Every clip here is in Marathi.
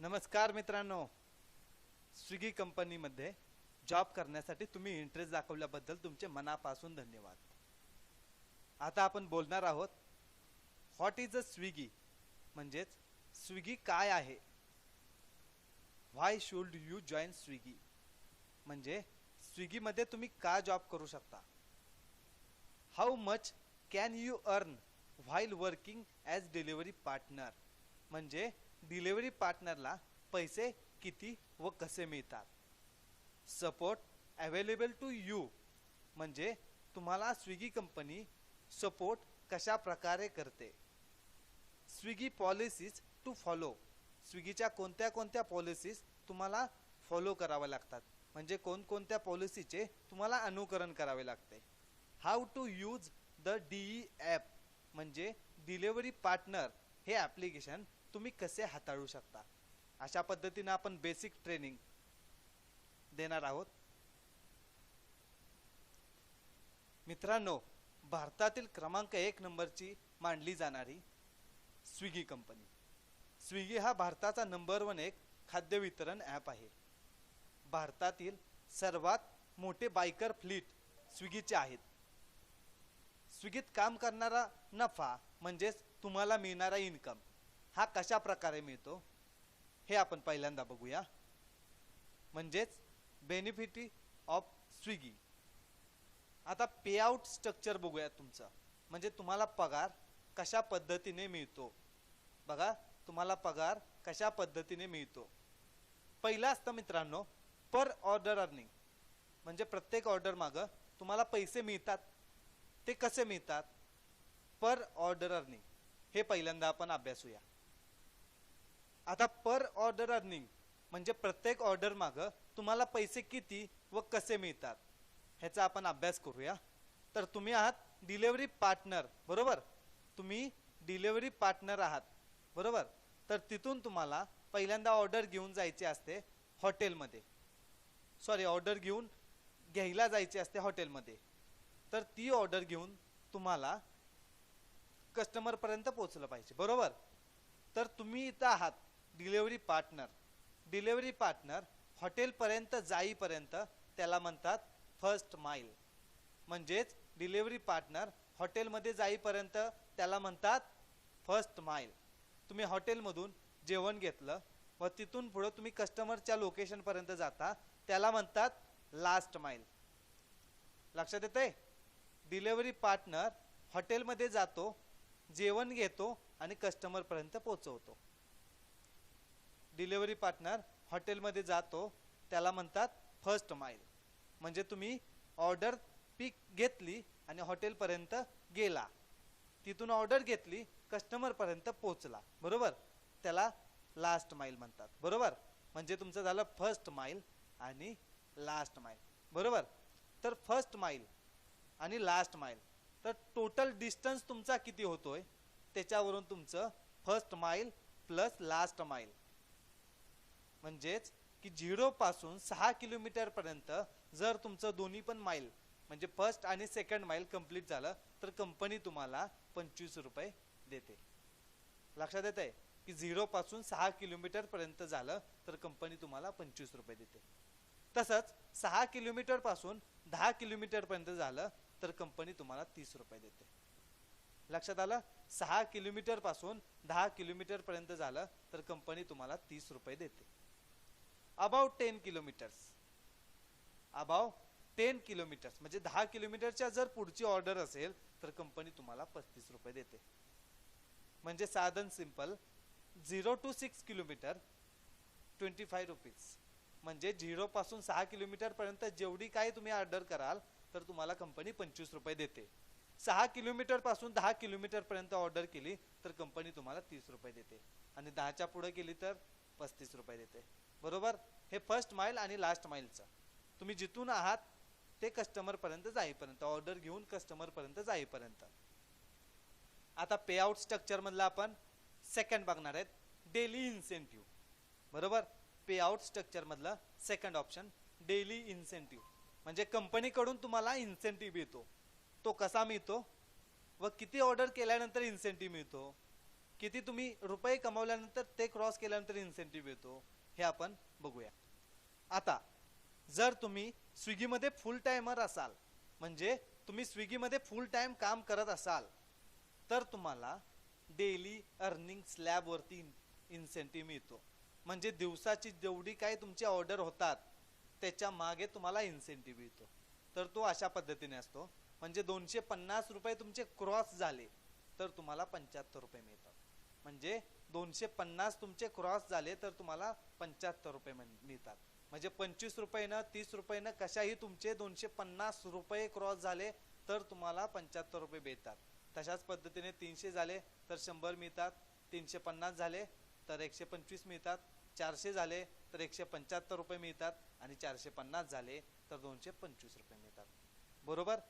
नमस्कार मित्रांनो, स्विगी कंपनीमध्ये जॉब करण्यासाठी तुम्ही इंटरेस्ट दाखवल्याबद्दल तुमचे मनापासून धन्यवाद. आता आपण बोलणार आहोत व्हॉट इज अ स्विगी, म्हणजेच स्विगी काय आहे. व्हाय शुड यू जॉईन स्विगी, म्हणजे स्विगीमध्ये तुम्ही का जॉब करू शकता. How much can you earn while working as delivery partner, म्हणजे डिलिव्हरी पार्टनरला पैसे किती व कसे मिळतात. सपोर्ट अवेलेबल टू यू, म्हणजे तुम्हाला स्विगी कंपनी सपोर्ट कशा प्रकारे करते. स्विगी पॉलिसीज टू फॉलो, स्विगीच्या कोणत्या कोणत्या पॉलिसीज तुम्हाला फॉलो कराव्या लागतात, म्हणजे कोणकोणत्या पॉलिसीचे तुम्हाला अनुकरण करावे लागते. How to use the DE app, म्हणजे डिलिव्हरी पार्टनर हे ॲप्लिकेशन तुम्ही कसे हाताळू शकता. अशा पद्धतीने आपण बेसिक ट्रेनिंग देणार आहोत. मित्रांनो, भारतातील क्रमांक 1 नंबरची मानली जाणारी स्विगी कंपनी. स्विगी हा भारताचा नंबर 1 खाद्य वितरण ॲप आहे. भारतातील सर्वात मोठे बायकर फ्लीट स्विगीचे आहेत. स्विगीत काम करणारा नफा म्हणजेच तुम्हाला मिळणारा इन्कम हा कशा प्रकारे मिळतो हे आपण पहिल्यांदा बघूया. म्हणजेच बेनिफिट ऑफ स्विगी. आता पे आउट स्ट्रक्चर बघूया तुमचं, म्हणजे तुम्हाला पगार कशा पद्धतीने मिळतो. बघा, तुम्हाला पगार कशा पद्धतीने मिळतो. पहिलं असतं मित्रांनो पर ऑर्डर अर्निंग, म्हणजे प्रत्येक ऑर्डर मागं तुम्हाला पैसे मिळतात. ते कसे मिळतात, पर ऑर्डर अर्निंग, हे पहिल्यांदा आपण अभ्यासूया. आता पर ऑर्डर अर्निंग म्हणजे प्रत्येक ऑर्डर मागं तुम्हाला पैसे किती व कसे मिळतात ह्याचा आपण अभ्यास करूया. तर तुम्ही आहात डिलिव्हरी पार्टनर, बरोबर. तुम्ही डिलिव्हरी पार्टनर आहात, बरोबर. तर तिथून तुम्हाला पहिल्यांदा ऑर्डर घेऊन जायचे असते हॉटेलमध्ये, ऑर्डर घेऊन घ्यायला जायचे असते हॉटेलमध्ये. तर ती ऑर्डर घेऊन तुम्हाला कस्टमरपर्यंत पोहोचलं पाहिजे, बरोबर. तर तुम्ही इथं आहात डिलिव्हरी पार्टनर. डिलिव्हरी पार्टनर हॉटेलपर्यंत जाईपर्यंत त्याला म्हणतात फर्स्ट माईल, म्हणजेच डिलिव्हरी पार्टनर हॉटेलमध्ये जाईपर्यंत त्याला म्हणतात फर्स्ट माईल. तुम्ही हॉटेलमधून जेवण घेतलं व तिथून पुढे तुम्ही कस्टमरच्या लोकेशनपर्यंत जाता त्याला म्हणतात लास्ट माईल. लक्षात येतंय. डिलिव्हरी पार्टनर हॉटेलमध्ये जातो, जेवण घेतो आणि कस्टमरपर्यंत पोहोचवतो. डिलिव्हरी पार्टनर हॉटेलमध्ये जातो त्याला म्हणतात फर्स्ट माईल, म्हणजे तुम्ही ऑर्डर पिक घेतली आणि हॉटेलपर्यंत गेला, तिथून ऑर्डर घेतली, कस्टमरपर्यंत पोहोचला, बरोबर. त्याला लास्ट माईल म्हणतात, बरोबर. म्हणजे तुमचं झालं फर्स्ट माईल आणि लास्ट माईल, बरोबर. तर फर्स्ट माईल आणि लास्ट माईल, तर टोटल डिस्टन्स तुमचा किती होतोय त्याच्यावरून तुमचं first mile plus last mile, म्हणजेच की 0 पासून 6 किलोमीटर पर्यंत जर तुमचं दोन्ही पण माईल म्हणजे फर्स्ट आणि सेकंड माईल कंप्लीट झालं तर कंपनी तुम्हाला 25 रुपये देते. लक्षात येत आहे की 0 पासून 6 किलोमीटर पर्यंत झालं तर कंपनी तुम्हाला 25 रुपये देते. तसंच 6 किलोमीटर पासून 10 किलोमीटर पर्यंत झालं तर कंपनी तुम्हाला 30 रुपये देते. लक्षात आलं. 6 किलोमीटर पासून 10 किलोमीटर पर्यंत झालं तर कंपनी तुम्हाला 30 रुपये देते. अबाउट 10 किलोमीटर्स, अबाउट 10 किलोमीटर्स म्हणजे 10 किलोमीटरच्या जर पुढची ऑर्डर असेल तर कंपनी तुम्हाला 35 रुपये देते. म्हणजे साधन सिंपल 0 to 6 किलोमीटर 25 रुपीज, म्हणजे 0 पासून 6 किलोमीटर पर्यंत जेवढी काही तुम्ही ऑर्डर कराल तर तुम्हाला कंपनी 25 रुपये देते. 6 किलोमीटर पासून 10 किलोमीटर पर्यंत ऑर्डर केली तर कंपनी तुम्हाला 30 रुपये देते आणि 10च्या पुढे केली तर 35 रुपये देते, बरोबर. हे फर्स्ट माईल आणि लास्ट माईलचं तुम्ही जिथून आहात ते कस्टमर पर्यंत जाईपर्यंत, ऑर्डर घेऊन कस्टमर पर्यंत जाईपर्यंत. आता पे आउट स्ट्रक्चर मधला आपण सेकंड बघणार आहेत, डेली इन्सेंटिव्ह, बरोबर. पे आउट स्ट्रक्चर मधलं सेकंड ऑप्शन डेली इन्सेंटिव्ह, म्हणजे कंपनीकडून तुम्हाला इन्सेंटिव्ह मिळतो. तो कसा मिळतो व किती ऑर्डर केल्यानंतर इन्सेंटिव्ह मिळतो, किती तुम्ही रुपये कमावल्यानंतर ते क्रॉस केल्यानंतर इन्सेंटिव्ह येतो हे आपण बघूया. आता जर तुम्ही स्विगीमध्ये फुल टाइमर असाल, म्हणजे तुम्ही स्विगीमध्ये फुल टाइम काम करत असाल, तर तुम्हाला डेली अर्निंग स्लॅब वरती इन्सेंटिव्ह मिळतो. म्हणजे दिवसाची जेवढी काही तुमची ऑर्डर होतात त्याच्या मागे तुम्हाला इन्सेंटिव्ह मिळतो. तर तो अशा पद्धतीने असतो. म्हणजे 250 रुपये तुमचे क्रॉस झाले तर तुम्हाला 75 रुपये मिळतात. म्हणजे 250 तुमचे क्रॉस झाले तर तुम्हाला 75 रुपये मिळतात. म्हणजे 25 रुपयेनं 30 रुपयेनं कशाही तुमचे 250 रुपये क्रॉस झाले तर तुम्हाला 75 रुपये मिळतात. तशाच पद्धतीने 300 झाले तर 100 मिळतात, 350 झाले तर 125 मिळतात, 400 झाले तर 175 रुपये मिळतात आणि 450 झाले तर 225 रुपये मिळतात. बरोबर.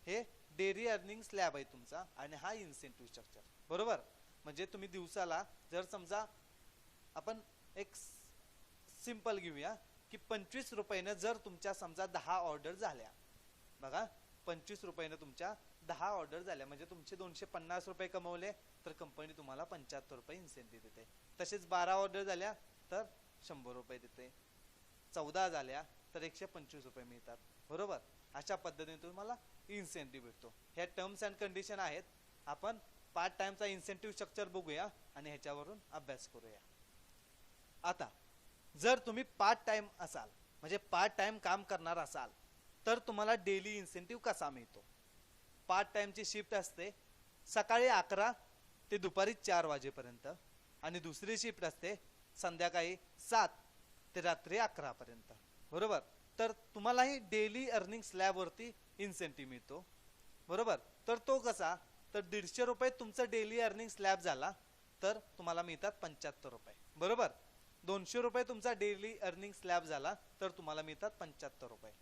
हे डेली अर्निंग स्लॅब आहे तुमचा आणि हा इन्सेंटिव्ह स्ट्रक्चर. बरोबर. म्हणजे तुम्ही दिवसाला जर समजा आपण एक सिंपल घेऊया की 25 रुपयानं जर तुमच्या समजा 10 ऑर्डर झाल्या, बघा 25 रुपयानं तुमच्या 10 ऑर्डर झाल्या म्हणजे तुमचे 250 रुपये कमवले तर कंपनी तुम्हाला 75 रुपये इन्सेंटिव्ह देते. तसेच 12 ऑर्डर झाल्या तर 100 रुपये देते, 14 झाल्या तर 125 रुपये मिळतात. बरोबर. अशा पद्धतीने तुम्हाला इन्सेंटिव्ह भेटतो. ह्या टर्म्स अँड कंडिशन आहेत. आपण पार्ट टाइमचा इन्सेंटिव्ह स्ट्रक्चर बघूया आणि ह्याच्यावरून अभ्यास करूया. आता जर तुम्ही पार्ट टाइम असाल, म्हणजे पार्ट टाइम काम करणार असाल, तर तुम्हाला डेली इन्सेंटिव्ह कसा मिळतो. पार्ट टाइमची शिफ्ट असते सकाळी 11 ते दुपारी 4 वाजेपर्यंत आणि दुसरी शिफ्ट असते संध्याकाळी 7 ते रात्री 11 पर्यंत. बरोबर. तर तुम्हालाही डेली अर्निंग स्लॅब वरती इन्सेंटिव्ह मिळतो. बरोबर. तर तो कसा, तर 150 रुपये तुमचा डेली अर्निंग स्लॅब झाला तर तुम्हाला मिळतात 75 रुपये. बरोबर. 200 रुपये तुमचा डेली अर्निंग स्लॅब झाला तर तुम्हाला मिळतात 75 रुपये.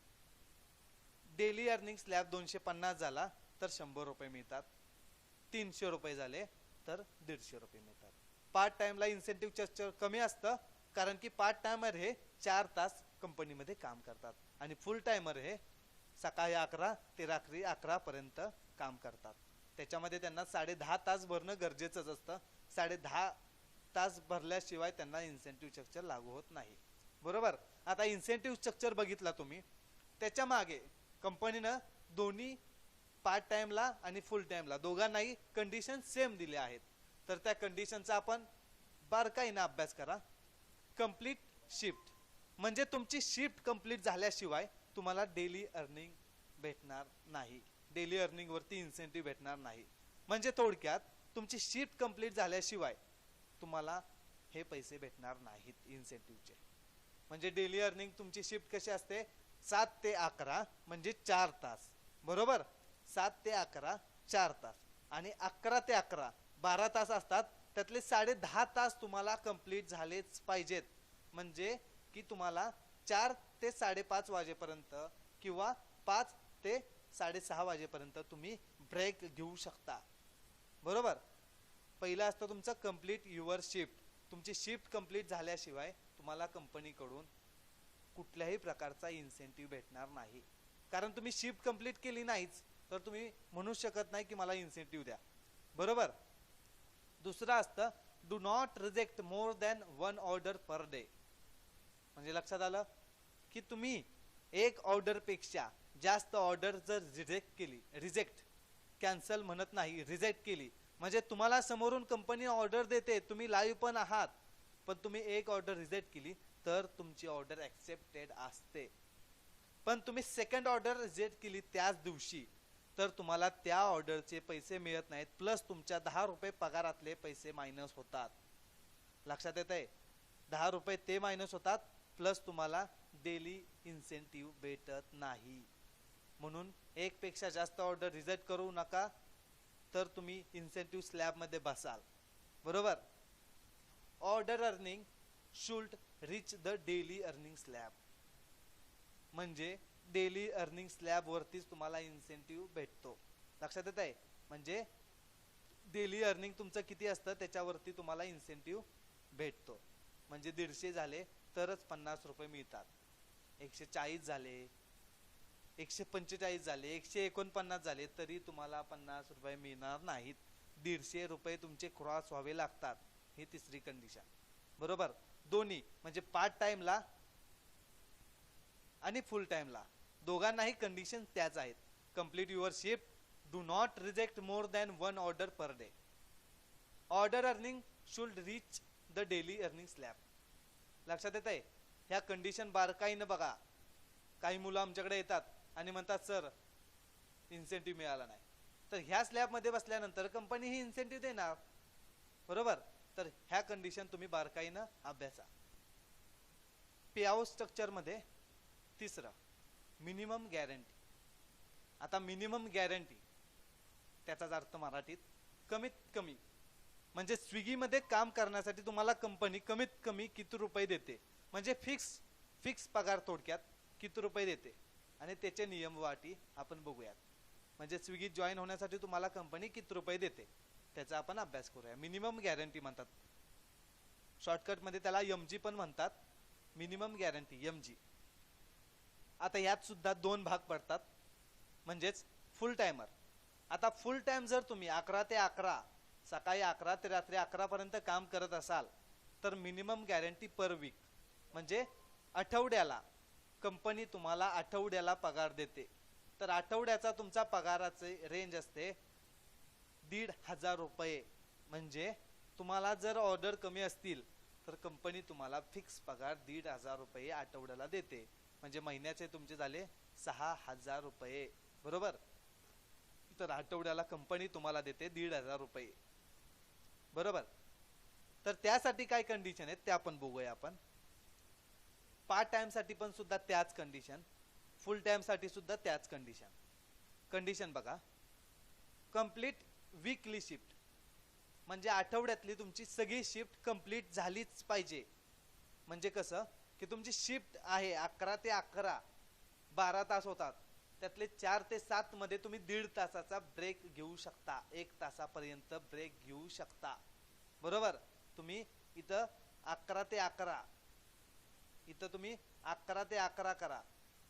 डेली अर्निंग स्लॅब 250 झाला तर 100 रुपये मिळतात. 300 रुपये झाले तर 150 रुपये मिळतात. पार्ट टाइमला इन्सेंटिव्ह स्ट्रक्चर कमी असतं कारण की पार्ट टाइमर हे 4 तास कंपनीमध्ये काम करतात आणि फुल टाइमर हे सकाळी 11 ते रात्री 11 पर्यंत काम करतात. त्याच्यामध्ये त्यांना 10.5 तास भरणं गरजेचंच असतं. 10.5 तास भरल्याशिवाय त्यांना इन्सेंटिव्ह स्ट्रक्चर लागू होत नाही. बरोबर. आता इन्सेंटिव्ह स्ट्रक्चर बघितला तुम्ही, त्याच्या मागे कंपनीनं दोन्ही पार्ट टाइमला आणि फुल टाइमला दोघांनाही कंडिशन सेम दिले आहेत. तर त्या कंडिशनचा आपण बारकाईने अभ्यास करा. कंप्लीट शिफ्ट म्हणजे तुमची शिफ्ट कंप्लीट झाल्याशिवाय तुम्हाला डेली अर्निंग भेटणार नाही, डेली अर्निंग वरती इन्सेंटिव्ह भेटणार नाही. म्हणजे थोडक्यात तुमची शिफ्ट कंप्लीट झाल्याशिवाय तुम्हाला हे पैसे भेटणार नाहीत इन्सेंटिव्हचे. म्हणजे डेली अर्निंग तुमची शिफ्ट कशी असते, 7 ते 11 म्हणजे 4 तास. बरोबर. 7 ते 11 4 तास आणि 11 ते 11 12 तास असतात. त्यातले 10.5 तास तुम्हाला कंप्लीट झालेच पाहिजेत. म्हणजे की तुम्हाला 4 ते 5:30 वाजेपर्यंत किंवा 5 ते 6:30 वाजेपर्यंत तुम्ही ब्रेक घेऊ शकता. बरोबर. पहिलं असतं तुमचं कंप्लीट युअर शिफ्ट. तुमची शिफ्ट कंप्लीट झाल्याशिवाय तुम्हाला कंपनीकडून कुठल्याही प्रकारचा इन्सेंटिव्ह भेटणार नाही. कारण तुम्ही शिफ्ट कंप्लीट केली नाहीच तर तुम्ही म्हणू शकत नाही की मला इन्सेंटिव्ह द्या. बरोबर. दुसरं असतं do not reject more than 1 order per day. म्हणजे लक्षात आलं की तुम्ही एक ऑर्डर पेक्षा जास्त ऑर्डर जर रिजेक्ट कॅन्सल म्हणत नाही, रिजेक्ट केली म्हणजे तुम्हाला समोरून कंपनी ऑर्डर देते, तुम्ही लाईव्ह पण आहात, पण तुम्ही एक ऑर्डर रिजेक्ट केली तर तुमची ऑर्डर ऍक्सेप्टेड असते. पण तुम्ही सेकंड ऑर्डर रिजेक्ट केली त्याच दिवशी तर तुम्हाला त्या ऑर्डरचे पैसे मिळत नाहीत, प्लस तुमच्या 10 रुपये पगारातले पैसे मायनस होतात. लक्षात येत आहे. 10 रुपये ते मायनस होतात प्लस तुम्हाला डेली इन्सेंटिव्ह भेटत नाही. म्हणून एक पेक्षा जास्त ऑर्डर रिजेक्ट करू नका तर तुम्ही इन्सेंटिव्ह स्लॅब मध्ये बसाल. बरोबर. Order earning should rich the daily earning slab. म्हणजे डेली अर्निंग स्लॅब वरतीच तुम्हाला इन्सेंटिव्ह भेटतो. लक्षात येत आहे. म्हणजे डेली अर्निंग तुमचं किती असतं त्याच्यावरती तुम्हाला इन्सेंटिव्ह भेटतो. म्हणजे 150 झाले तरच 50 रुपये मिळतात, 140 झाले, 145 झाले, 149 झाले तरी तुम्हाला 50 रुपये मिळणार नाहीत. 150 रुपये तुमचे क्रॉस व्हावे लागतात, ही तिसरी कंडिशन. बरोबर, दोन्ही म्हणजे पार्ट टाइमला आणि फुल टाइमला दोघांनाही कंडिशन त्याच आहेत. Complete your shift, do not reject more than 1 order per day, order earning should reach the daily earning slab. लक्षात येत आहे? ह्या कंडिशन बारकाईनं बघा. काही मुलं आमच्याकडे येतात आणि म्हणतात सर इन्सेंटिव्ह मिळाला नाही, तर ह्या स्लॅब मध्ये बसल्यानंतर कंपनी ही इन्सेंटिव्ह देणार. बरोबर, तर ह्या कंडिशन तुम्ही बारकाईनं अभ्यासा. पे आउट स्ट्रक्चर मध्ये तिसरं मिनिमम गॅरंटी. आता मिनिमम गॅरंटी त्याचाच अर्थ मराठीत कमीत कमी, म्हणजे स्विगीमध्ये काम करण्यासाठी तुम्हाला कंपनी कमीत कमी किती रुपये देते, म्हणजे फिक्स पगार थोडक्यात किती रुपये देते आणि त्याचे नियम वाटी आपण बघूयात. म्हणजे स्विगीत जॉईन होण्यासाठी तुम्हाला कंपनी किती रुपये देते त्याचा आपण अभ्यास करूया. मिनिमम गॅरंटी म्हणतात, शॉर्टकट मध्ये त्याला एमजी पण म्हणतात, मिनिमम गॅरंटी एमजी. आता यात सुद्धा दोन भाग पडतात, म्हणजेच फुल टाइमर. आता फुल टाइम जर तुम्ही 11 ते 11 सकाळी 11 ते रात्री 11 पर्यंत काम करत असाल तर मिनिमम गॅरंटी पर वीक, म्हणजे आठवड्याला कंपनी तुम्हाला आठवड्याला पगार देते. तर आठवड्याचा तुमचा पगाराचे रेंज असते 1,500 रुपये. म्हणजे तुम्हाला जर ऑर्डर कमी असतील तर कंपनी तुम्हाला फिक्स पगार 1,500 रुपये आठवड्याला देते, म्हणजे महिन्याचे तुमचे झाले 6,000 रुपये. बरोबर, तर आठवड्याला कंपनी तुम्हाला देते 1,500 रुपये. बरोबर, तर त्यासाठी काय कंडिशन आहेत ते आपण बघूया. आपण पार्ट टाइम साठी पण सुद्धा त्याच कंडिशन, फुल टाइम साठी सुद्धा त्याच कंडिशन. कंडिशन बघा, कंप्लीट वीकली शिफ्ट, म्हणजे आठवड्यातली तुमची सगळी शिफ्ट कंप्लीट झालीच पाहिजे. म्हणजे कसं की तुमची शिफ्ट आहे 11 ते 11 12 तास होतात, त्यातले 4 ते 7 मध्ये तुम्ही 1.5 तासाचा ब्रेक घेऊ शकता, 1 तासापर्यंत ब्रेक घेऊ शकता. बरोबर, तुम्ही इथं 11 ते 11 इथं तुम्ही 11 ते 11 करा,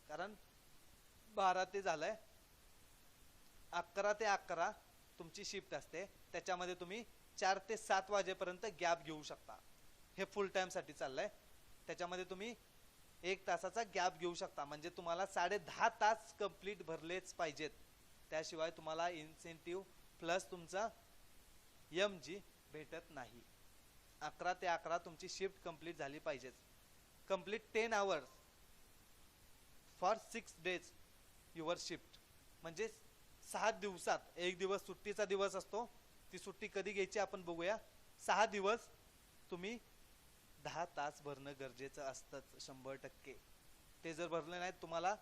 कारण 12 ते झालंय 11 ते 11 तुमची शिफ्ट असते, त्याच्यामध्ये तुम्ही 4 ते 7 वाजेपर्यंत गॅप घेऊ शकता. हे फुल टाइम साठी चाललंय, त्याच्यामध्ये तुम्ही 1 तासाचा गॅप घेऊ शकता, म्हणजे तुम्हाला 10.5 तास कंप्लीट भरलेच पाहिजेत, त्याशिवाय तुम्हाला इन्सेंटिव्ह प्लस तुमचा एमजी भेटत नाही. 11 ते 11 तुमची शिफ्ट कंप्लीट झाली पाहिजे. Complete 10 hours for 6 days your shift, म्हणजे 6 दिवसात एक दिवस सुट्टीचा दिवस असतो, ती सुट्टी कधी घ्यायची आपण बघूया. 6 दिवस तुम्ही 10 तास भरणं गरजेचं असतं 100%. ते जर भरले नाही तुम्हाला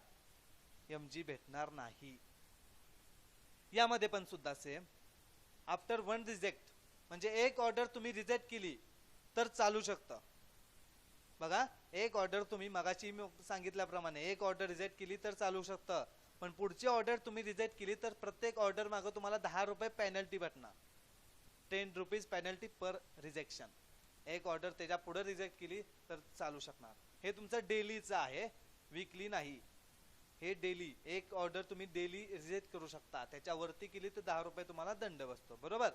एमजी भेटणार नाही. यामध्ये पण सुद्धा सेम, आफ्टर 1 रिजेक्ट, म्हणजे एक ऑर्डर तुम्ही रिजेक्ट केली तर चालू शकतं. बघा, एक ऑर्डर तुम्ही मगाशी मी सांगितल्याप्रमाणे एक ऑर्डर रिजेक्ट केली तर चालू शकतं, पण पुढची ऑर्डर तुम्ही रिजेक्ट केली तर प्रत्येक ऑर्डर मागे तुम्हाला 10 रुपये पेनल्टी भेटणार, 10 रुपीज पेनल्टी पर रिजेक्शन. एक ऑर्डर त्याच्या पुढे रिजेक्ट केली तर चालू शकणार. हे तुमचं डेलीचं आहे, वीकली नाही. हे डेली, एक ऑर्डर तुम्ही डेली रिजेक्ट करू शकता, त्याच्यावरती केली तर 10 रुपये तुम्हाला दंड बसतो. बरोबर,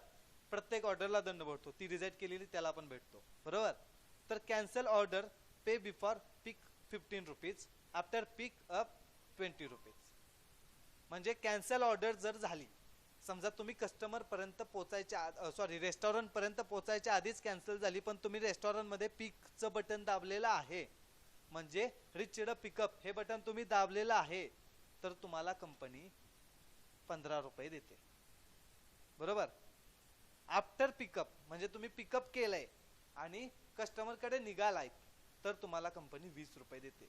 प्रत्येक ऑर्डरला दंड भेटतो, ती रिजेक्ट केलेली त्याला पण भेटतो. बरोबर, तर कॅन्सल ऑर्डर, पे बिफोर पिक 15 रुपीज, आफ्टर पिक अप 20 रुपीज. म्हणजे कॅन्सल ऑर्डर जर झाली, समजा तुम्ही कस्टमर पर्यंत पोहोचायच्या रेस्टॉरंट पर्यंत पोहोचायच्या आधीच कॅन्सल झाली, पण तुम्ही रेस्टॉरंट मध्ये पिकचं बटन दाबलेलं आहे, म्हणजे रिच्ड पिकअप हे बटन तुम्ही दाबलेलं आहे, तर तुम्हाला कंपनी 15 रुपये देते. बरोबर, आफ्टर पिकअप म्हणजे तुम्ही पिकअप केलंय आणि कस्टमर कडे निघालाय तर तुम्हाला कंपनी 20 रुपये देते.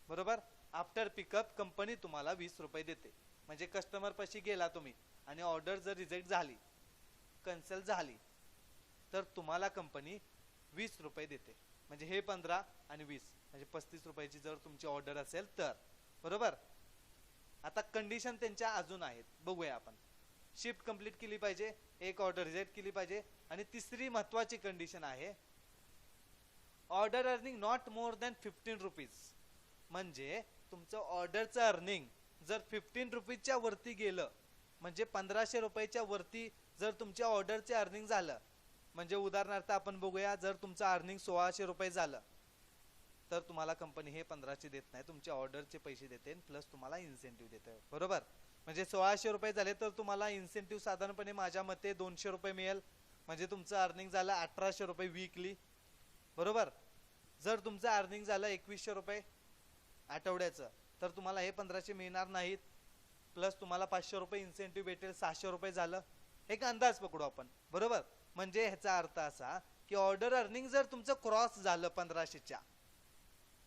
बरोबर, आफ्टर पिकअप कंपनी तुम्हाला 20 रुपये देते. म्हणजे कस्टमर पाशी गेला तुम्ही आणि ऑर्डर जर रिजेक्ट झाली, कॅन्सल झाली, तर तुम्हाला कंपनी 20 रुपये देते. म्हणजे हे 15 आणि 20 म्हणजे 35 रुपयाची जर तुमची ऑर्डर असेल तर. बरोबर, आता कंडिशन त्यांच्या अजून आहेत, बघूया आपण. शिफ्ट कंप्लीट केली पाहिजे, एक ऑर्डर रिजेक्ट केली पाहिजे, आणि तिसरी महत्वाची कंडिशन आहे order earning not more than 15 rupees. म्हणजे तुमचं ऑर्डरचं अर्निंग जर 15 रुपीजच्या वरती गेलं, म्हणजे 1500 रुपयाच्या वरती जर तुमच्या ऑर्डरचे अर्निंग झालं, म्हणजे उदाहरणार्थ आपण बघूया, जर तुमचं अर्निंग 1600 रुपये झालं तर तुम्हाला कंपनी हे 1500 देत नाही, तुमच्या ऑर्डरचे पैसे देते प्लस तुम्हाला इन्सेंटिव्ह देते, बरोबर. म्हणजे 1600 रुपये झाले तर तुम्हाला इन्सेंटिव्ह साधारणपणे माझ्या मते 200 रुपये मिळेल, म्हणजे तुमचं अर्निंग झालं 1800 रुपये वीकली, बरोबर. जर तुमचं अर्निंग झालं 2100 रुपये आठवड्याचं तर तुम्हाला हे 1500 मिळणार नाहीत, प्लस तुम्हाला 500 रुपये इन्सेंटिव्ह भेटेल, 600 रुपये झालं. एक अंदाज पकडू आपण, बरोबर. म्हणजे ह्याचा अर्थ असा की ऑर्डर अर्निंग जर तुमचं क्रॉस झालं 1500च्या,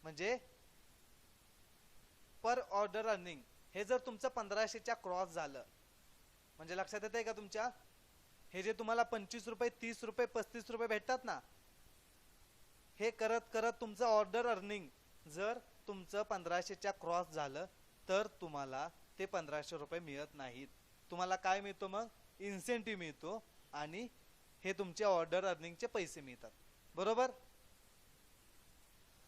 म्हणजे पर ऑर्डर अर्निंग हे जर तुमचं 1500च्या क्रॉस झालं, म्हणजे लक्षात येतंय का तुमच्या, हे जे तुम्हाला 25 रुपये 30 रुपये 35 रुपये भेटतात ना, हे करत करत तुमचं ऑर्डर अर्निंग जर तुमचं 1500च्या क्रॉस झालं तर तुम्हाला ते 1500 रुपये मिळत नाहीत. तुम्हाला काय मिळतो मग, इन्सेंटिव्ह मिळतो आणि हे तुमचे ऑर्डर अर्निंगचे पैसे मिळतात, बरोबर.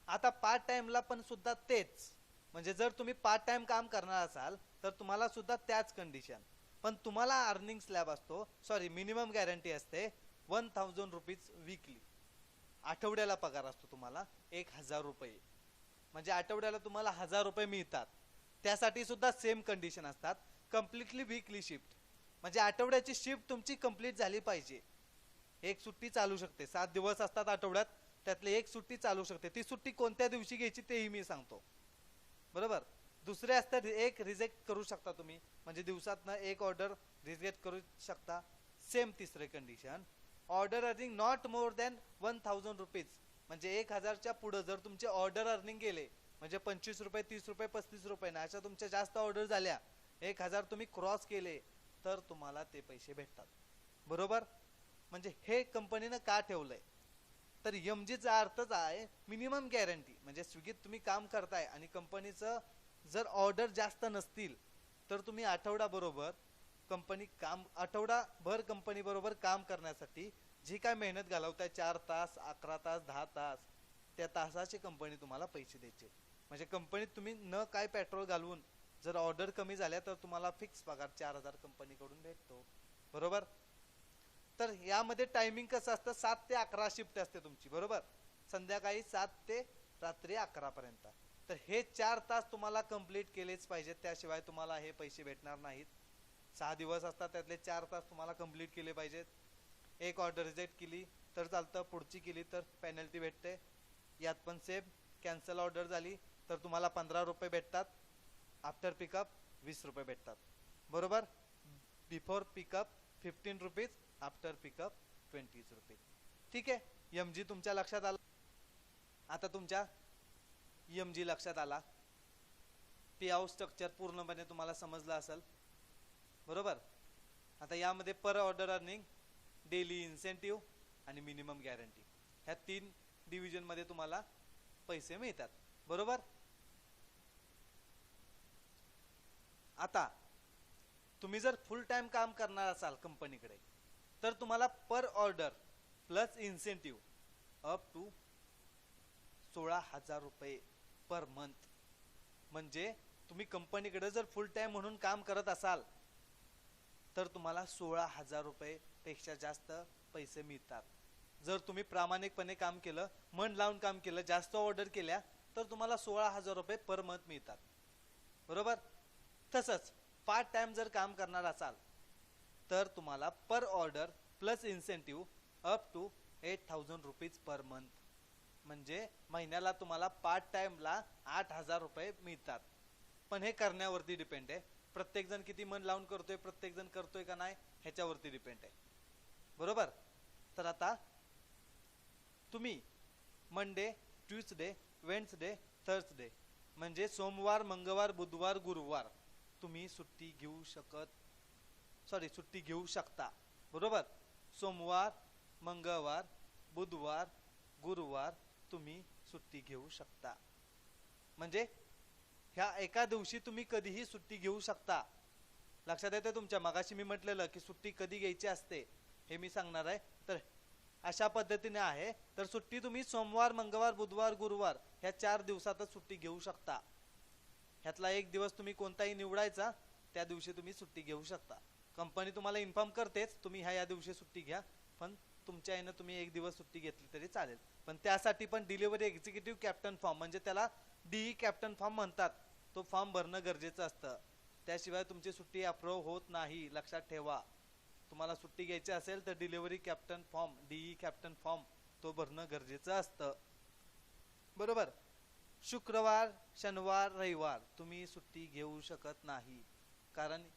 आता पार्ट टाइमला पण सुद्धा तेच, म्हणजे जर तुम्ही पार्ट टाइम काम करणार असाल तर तुम्हाला सुद्धा त्याच कंडिशन, पण तुम्हाला अर्निंग स्लॅब असतो, सॉरी मिनिमम गॅरंटी असते 1000 रुपीज वीकली. आठवड्याला पगार असतो तुम्हाला 1000 रुपये, म्हणजे आठवड्याला तुम्हाला 1000 रुपये मिळतात. त्यासाठी सुद्धा सेम कंडिशन असतात, कम्प्लिटली वीकली शिफ्ट, म्हणजे आठवड्याची शिफ्ट तुमची कंप्लीट झाली पाहिजे. एक सुट्टी चालू शकते, 7 दिवस असतात आठवड्यात, त्यातली एक सुट्टी चालू शकते, ती सुट्टी कोणत्या दिवशी घ्यायची तेही मी सांगतो, बरोबर. दुसरे असतात एक रिजेक्ट करू शकता तुम्ही, म्हणजे दिवसातनं एक ऑर्डर रिजेक्ट करू शकता. सेम तिसरे condition, order earning not more than 1000 rupees, म्हणजे 1000च्या पुढे जर तुमचे ऑर्डर अर्निंग गेले, म्हणजे 25 रुपये 30 रुपये 35 रुपये ना, अशा तुमच्या जास्त ऑर्डर झाल्या, 1000 तुम्ही क्रॉस केले तर तुम्हाला ते पैसे भेटतात, बरोबर. म्हणजे हे कंपनीनं का ठेवलंय, तर एमजीचा अर्थच आहे मिनिमम गॅरंटी. म्हणजे स्विगीत तुम्ही काम करताय आणि कंपनीचं जर ऑर्डर जास्त नसतील तर तुम्ही आठवडाभर कंपनी बरोबर काम करण्यासाठी जी काय मेहनत घालवताय, 4 तास 11 तास 10 तास, त्या तासाचे कंपनी तुम्हाला पैसे द्यायचे. म्हणजे कंपनीत तुम्ही न काय पेट्रोल घालवून जर ऑर्डर कमी झाल्या तर तुम्हाला फिक्स पगार 4000 कंपनीकडून भेटतो, बरोबर. तर यामध्ये टायमिंग कसं असतं, 7 ते 11 शिफ्ट असते तुमची, बरोबर. संध्याकाळी 7 ते रात्री 11 पर्यंत. तर हे 4 तास तुम्हाला कंप्लीट केलेच पाहिजेत, त्याशिवाय तुम्हाला हे पैसे भेटणार नाहीत. 6 दिवस असतात, त्यातले 4 तास तुम्हाला कंप्लीट केले पाहिजेत. एक ऑर्डर रिजेक्ट केली तर चालतं, पुढची केली तर पेनल्टी भेटते. यात पण सेम, कॅन्सल ऑर्डर झाली तर तुम्हाला 15 रुपये भेटतात, आफ्टर पिकअप 20 रुपये भेटतात, बरोबर. Before pickup 15 rupees, after pickup 20 rupees. ठीक आहे, एमजी तुमच्या लक्षात आला. आता तुमच्या एमजी लक्षात आला, पे आउट स्ट्रक्चर पूर्णपणे तुम्हाला समजलं असेल, बरोबर. आता यामध्ये पर ऑर्डर अर्निंग, डेली इन्सेंटिव्ह आणि मिनिमम गॅरंटी, ह्या 3 डिव्हिजन मध्ये तुम्हाला पैसे मिळतात, बरोबर. आता तुम्ही जर फुल टाइम काम करणार असाल कंपनीकडे तर तुम्हाला per order plus incentive up to 16,000 रुपये पर मंथ, म्हणजे तुम्ही कंपनीकडे जर फुल टाइम म्हणून काम करत असाल तर तुम्हाला 16,000 रुपये पेक्षा जास्त पैसे मिळतात. जर तुम्ही प्रामाणिकपणे काम केलं, मन लावून काम केलं, जास्त ऑर्डर केल्या तर तुम्हाला 16,000 रुपये पर मंथ मिळतात, बरोबर. तसंच पार्ट टाइम जर काम करणार असाल तर तुम्हाला per order plus incentive up to 8,000 rupees per month, म्हणजे महिन्याला तुम्हाला पार्ट टाइमला 8,000 रुपये मिळतात. पण हे करण्यावरती डिपेंड आहे, प्रत्येक जण किती मन लावून करतोय, प्रत्येक जण करतोय का नाही ह्याच्यावरती डिपेंड आहे, बरोबर. तर आता तुम्ही मंडे ट्यूसडे वेन्सडे थर्सडे, म्हणजे सोमवार मंगळवार बुधवार गुरुवार तुम्ही सुट्टी घेऊ शकता, बरोबर. सोमवार मंगळवार बुधवार गुरुवार तुम्ही सुट्टी घेऊ शकता, म्हणजे ह्या एका दिवशी तुम्ही कधीही सुट्टी घेऊ शकता. लक्षात येते तुमच्या, मगाशी मी म्हटलेलं की सुट्टी कधी घ्यायची असते हे मी सांगणार आहे. तर अशा पद्धतीने आहे, तर सुट्टी तुम्ही सोमवार मंगळवार बुधवार गुरुवार ह्या 4 दिवसातच सुट्टी घेऊ शकता. ह्यातला एक दिवस तुम्ही कोणताही निवडायचा, त्या दिवशी तुम्ही सुट्टी घेऊ शकता. कंपनी तुम्हाला इन्फॉर्म करतेच तुम्ही ह्या दिवशी सुट्टी घ्या, पण तुमच्या यानं तुम्ही एक दिवस सुट्टी घेतली तरी चालेल. पण त्यासाठी पण डिलिव्हरी एक्झिक्युटिव्ह कॅप्टन फॉर्म म्हणजे त्याला डीई कॅप्टन फॉर्म म्हणतात, तो फॉर्म भरणं गरजेचं असतं. त्याशिवाय तुमची सुट्टी अप्रूव्ह होत नाही, लक्षात ठेवा. तुम्हाला सुट्टी घ्यायची असेल तर delivery captain form DE captain form तो भरणं गरजेचं असतं. बरोबर. शुक्रवार शनिवार रविवार तुम्ही सुट्टी घेऊ शकत नाही, कारण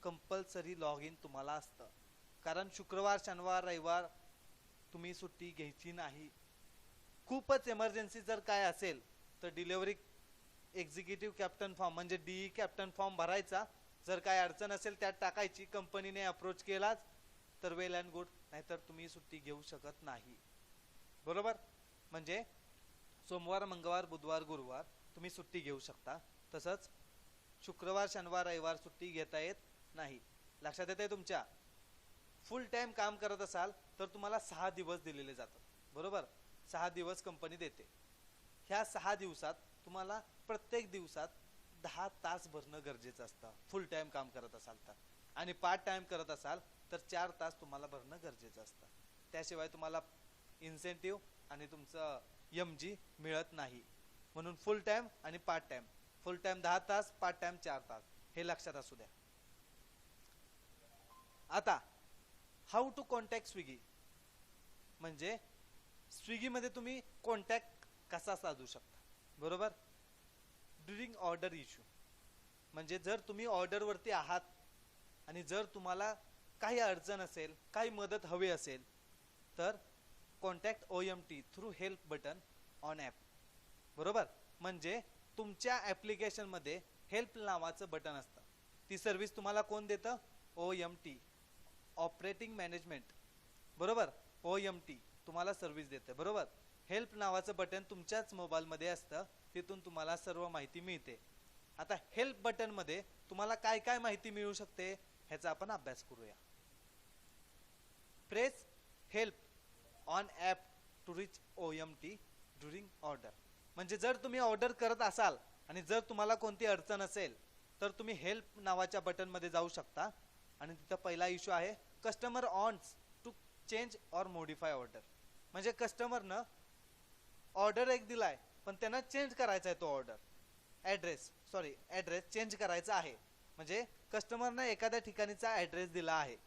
कंपल्सरी लॉग इन तुम्हाला असतं. कारण शुक्रवार शनिवार रविवार तुम्ही सुट्टी घ्यायची नाही. खूपच इमर्जन्सी जर काय असेल तर डिलिव्हरी एक्झिक्युटिव्ह कॅप्टन फॉर्म म्हणजे डीई कॅप्टन फॉर्म भरायचा. जर काय अडचण असेल त्यात टाकायची, कंपनीने अप्रोच केलाच तर वेल अँड गुड, नाहीतर तुम्ही सुट्टी घेऊ शकत नाही. बरोबर. म्हणजे सोमवार मंगळवार बुधवार गुरुवार तुम्ही सुट्टी घेऊ शकता, तसंच शुक्रवार शनिवार रविवार सुट्टी घेता येत नाही. लक्षात येते तुमच्या. फुल टाइम काम करत असाल तर तुम्हाला 6 दिवस दिलेले जातात. बरोबर. 6 दिवस कंपनी देते. ह्या 6 दिवसात तुम्हाला प्रत्येक दिवसात 10 तास भरणं गरजेचं असतं, फुल टाइम काम करत असाल तर. आणि पार्ट टाइम करत असाल तर 4 तास तुम्हाला भरणं गरजेचं असतं. त्याशिवाय तुम्हाला इन्सेंटिव्ह आणि तुमचं MG मिळत नाही. म्हणून फुल टाइम आणि पार्ट टाइम. फुल टाइम 10 तास, पार्ट टाइम 4 तास, हे लक्षात असू द्या. आता हाऊ टू कॉन्टॅक्ट स्विगी, म्हणजे स्विगी मध्ये तुम्ही कॉन्टॅक्ट कसा साधू शकता. बरोबर. ड्युरिंग ऑर्डर इश्यू, म्हणजे जर तुम्ही ऑर्डर वरती आहात आणि जर तुम्हाला काही अडचण असेल, काही मदत हवी असेल तर contact OMT through help button on app. बरोबर. म्हणजे तुमच्या ॲप्लिकेशन मध्ये हेल्प नावाचं बटन असतं. ती सर्व्हिस तुम्हाला कोण देतं? OMT, operating management. बरोबर. OMT तुम्हाला सर्व्हिस देते. बरोबर. हेल्प नावाचं बटन तुमच्याच मोबाईल मध्ये असतं, तिथून तुम्हाला सर्व माहिती मिळते. आता हेल्प बटन मध्ये तुम्हाला काय काय माहिती मिळू शकते ह्याचा आपण अभ्यास करूया. Press help on app to reach OMT during order. म्हणजे जर तुम्ही ऑर्डर करत असाल आणि जर तुम्हाला कोणती अडचण असेल तर तुम्ही हेल्प नावाच्या बटन मध्ये जाऊ शकता आणि तिथं पहिला इश्यू आहे customer wants to change or modify order. म्हणजे कस्टमरनं ऑर्डर एक दिलाय पण त्यांना चेंज करायचा आहे तो ऑर्डर. ऍड्रेस चेंज करायचा आहे. म्हणजे कस्टमरनं एखाद्या ठिकाणीचा ऍड्रेस दिला आहे.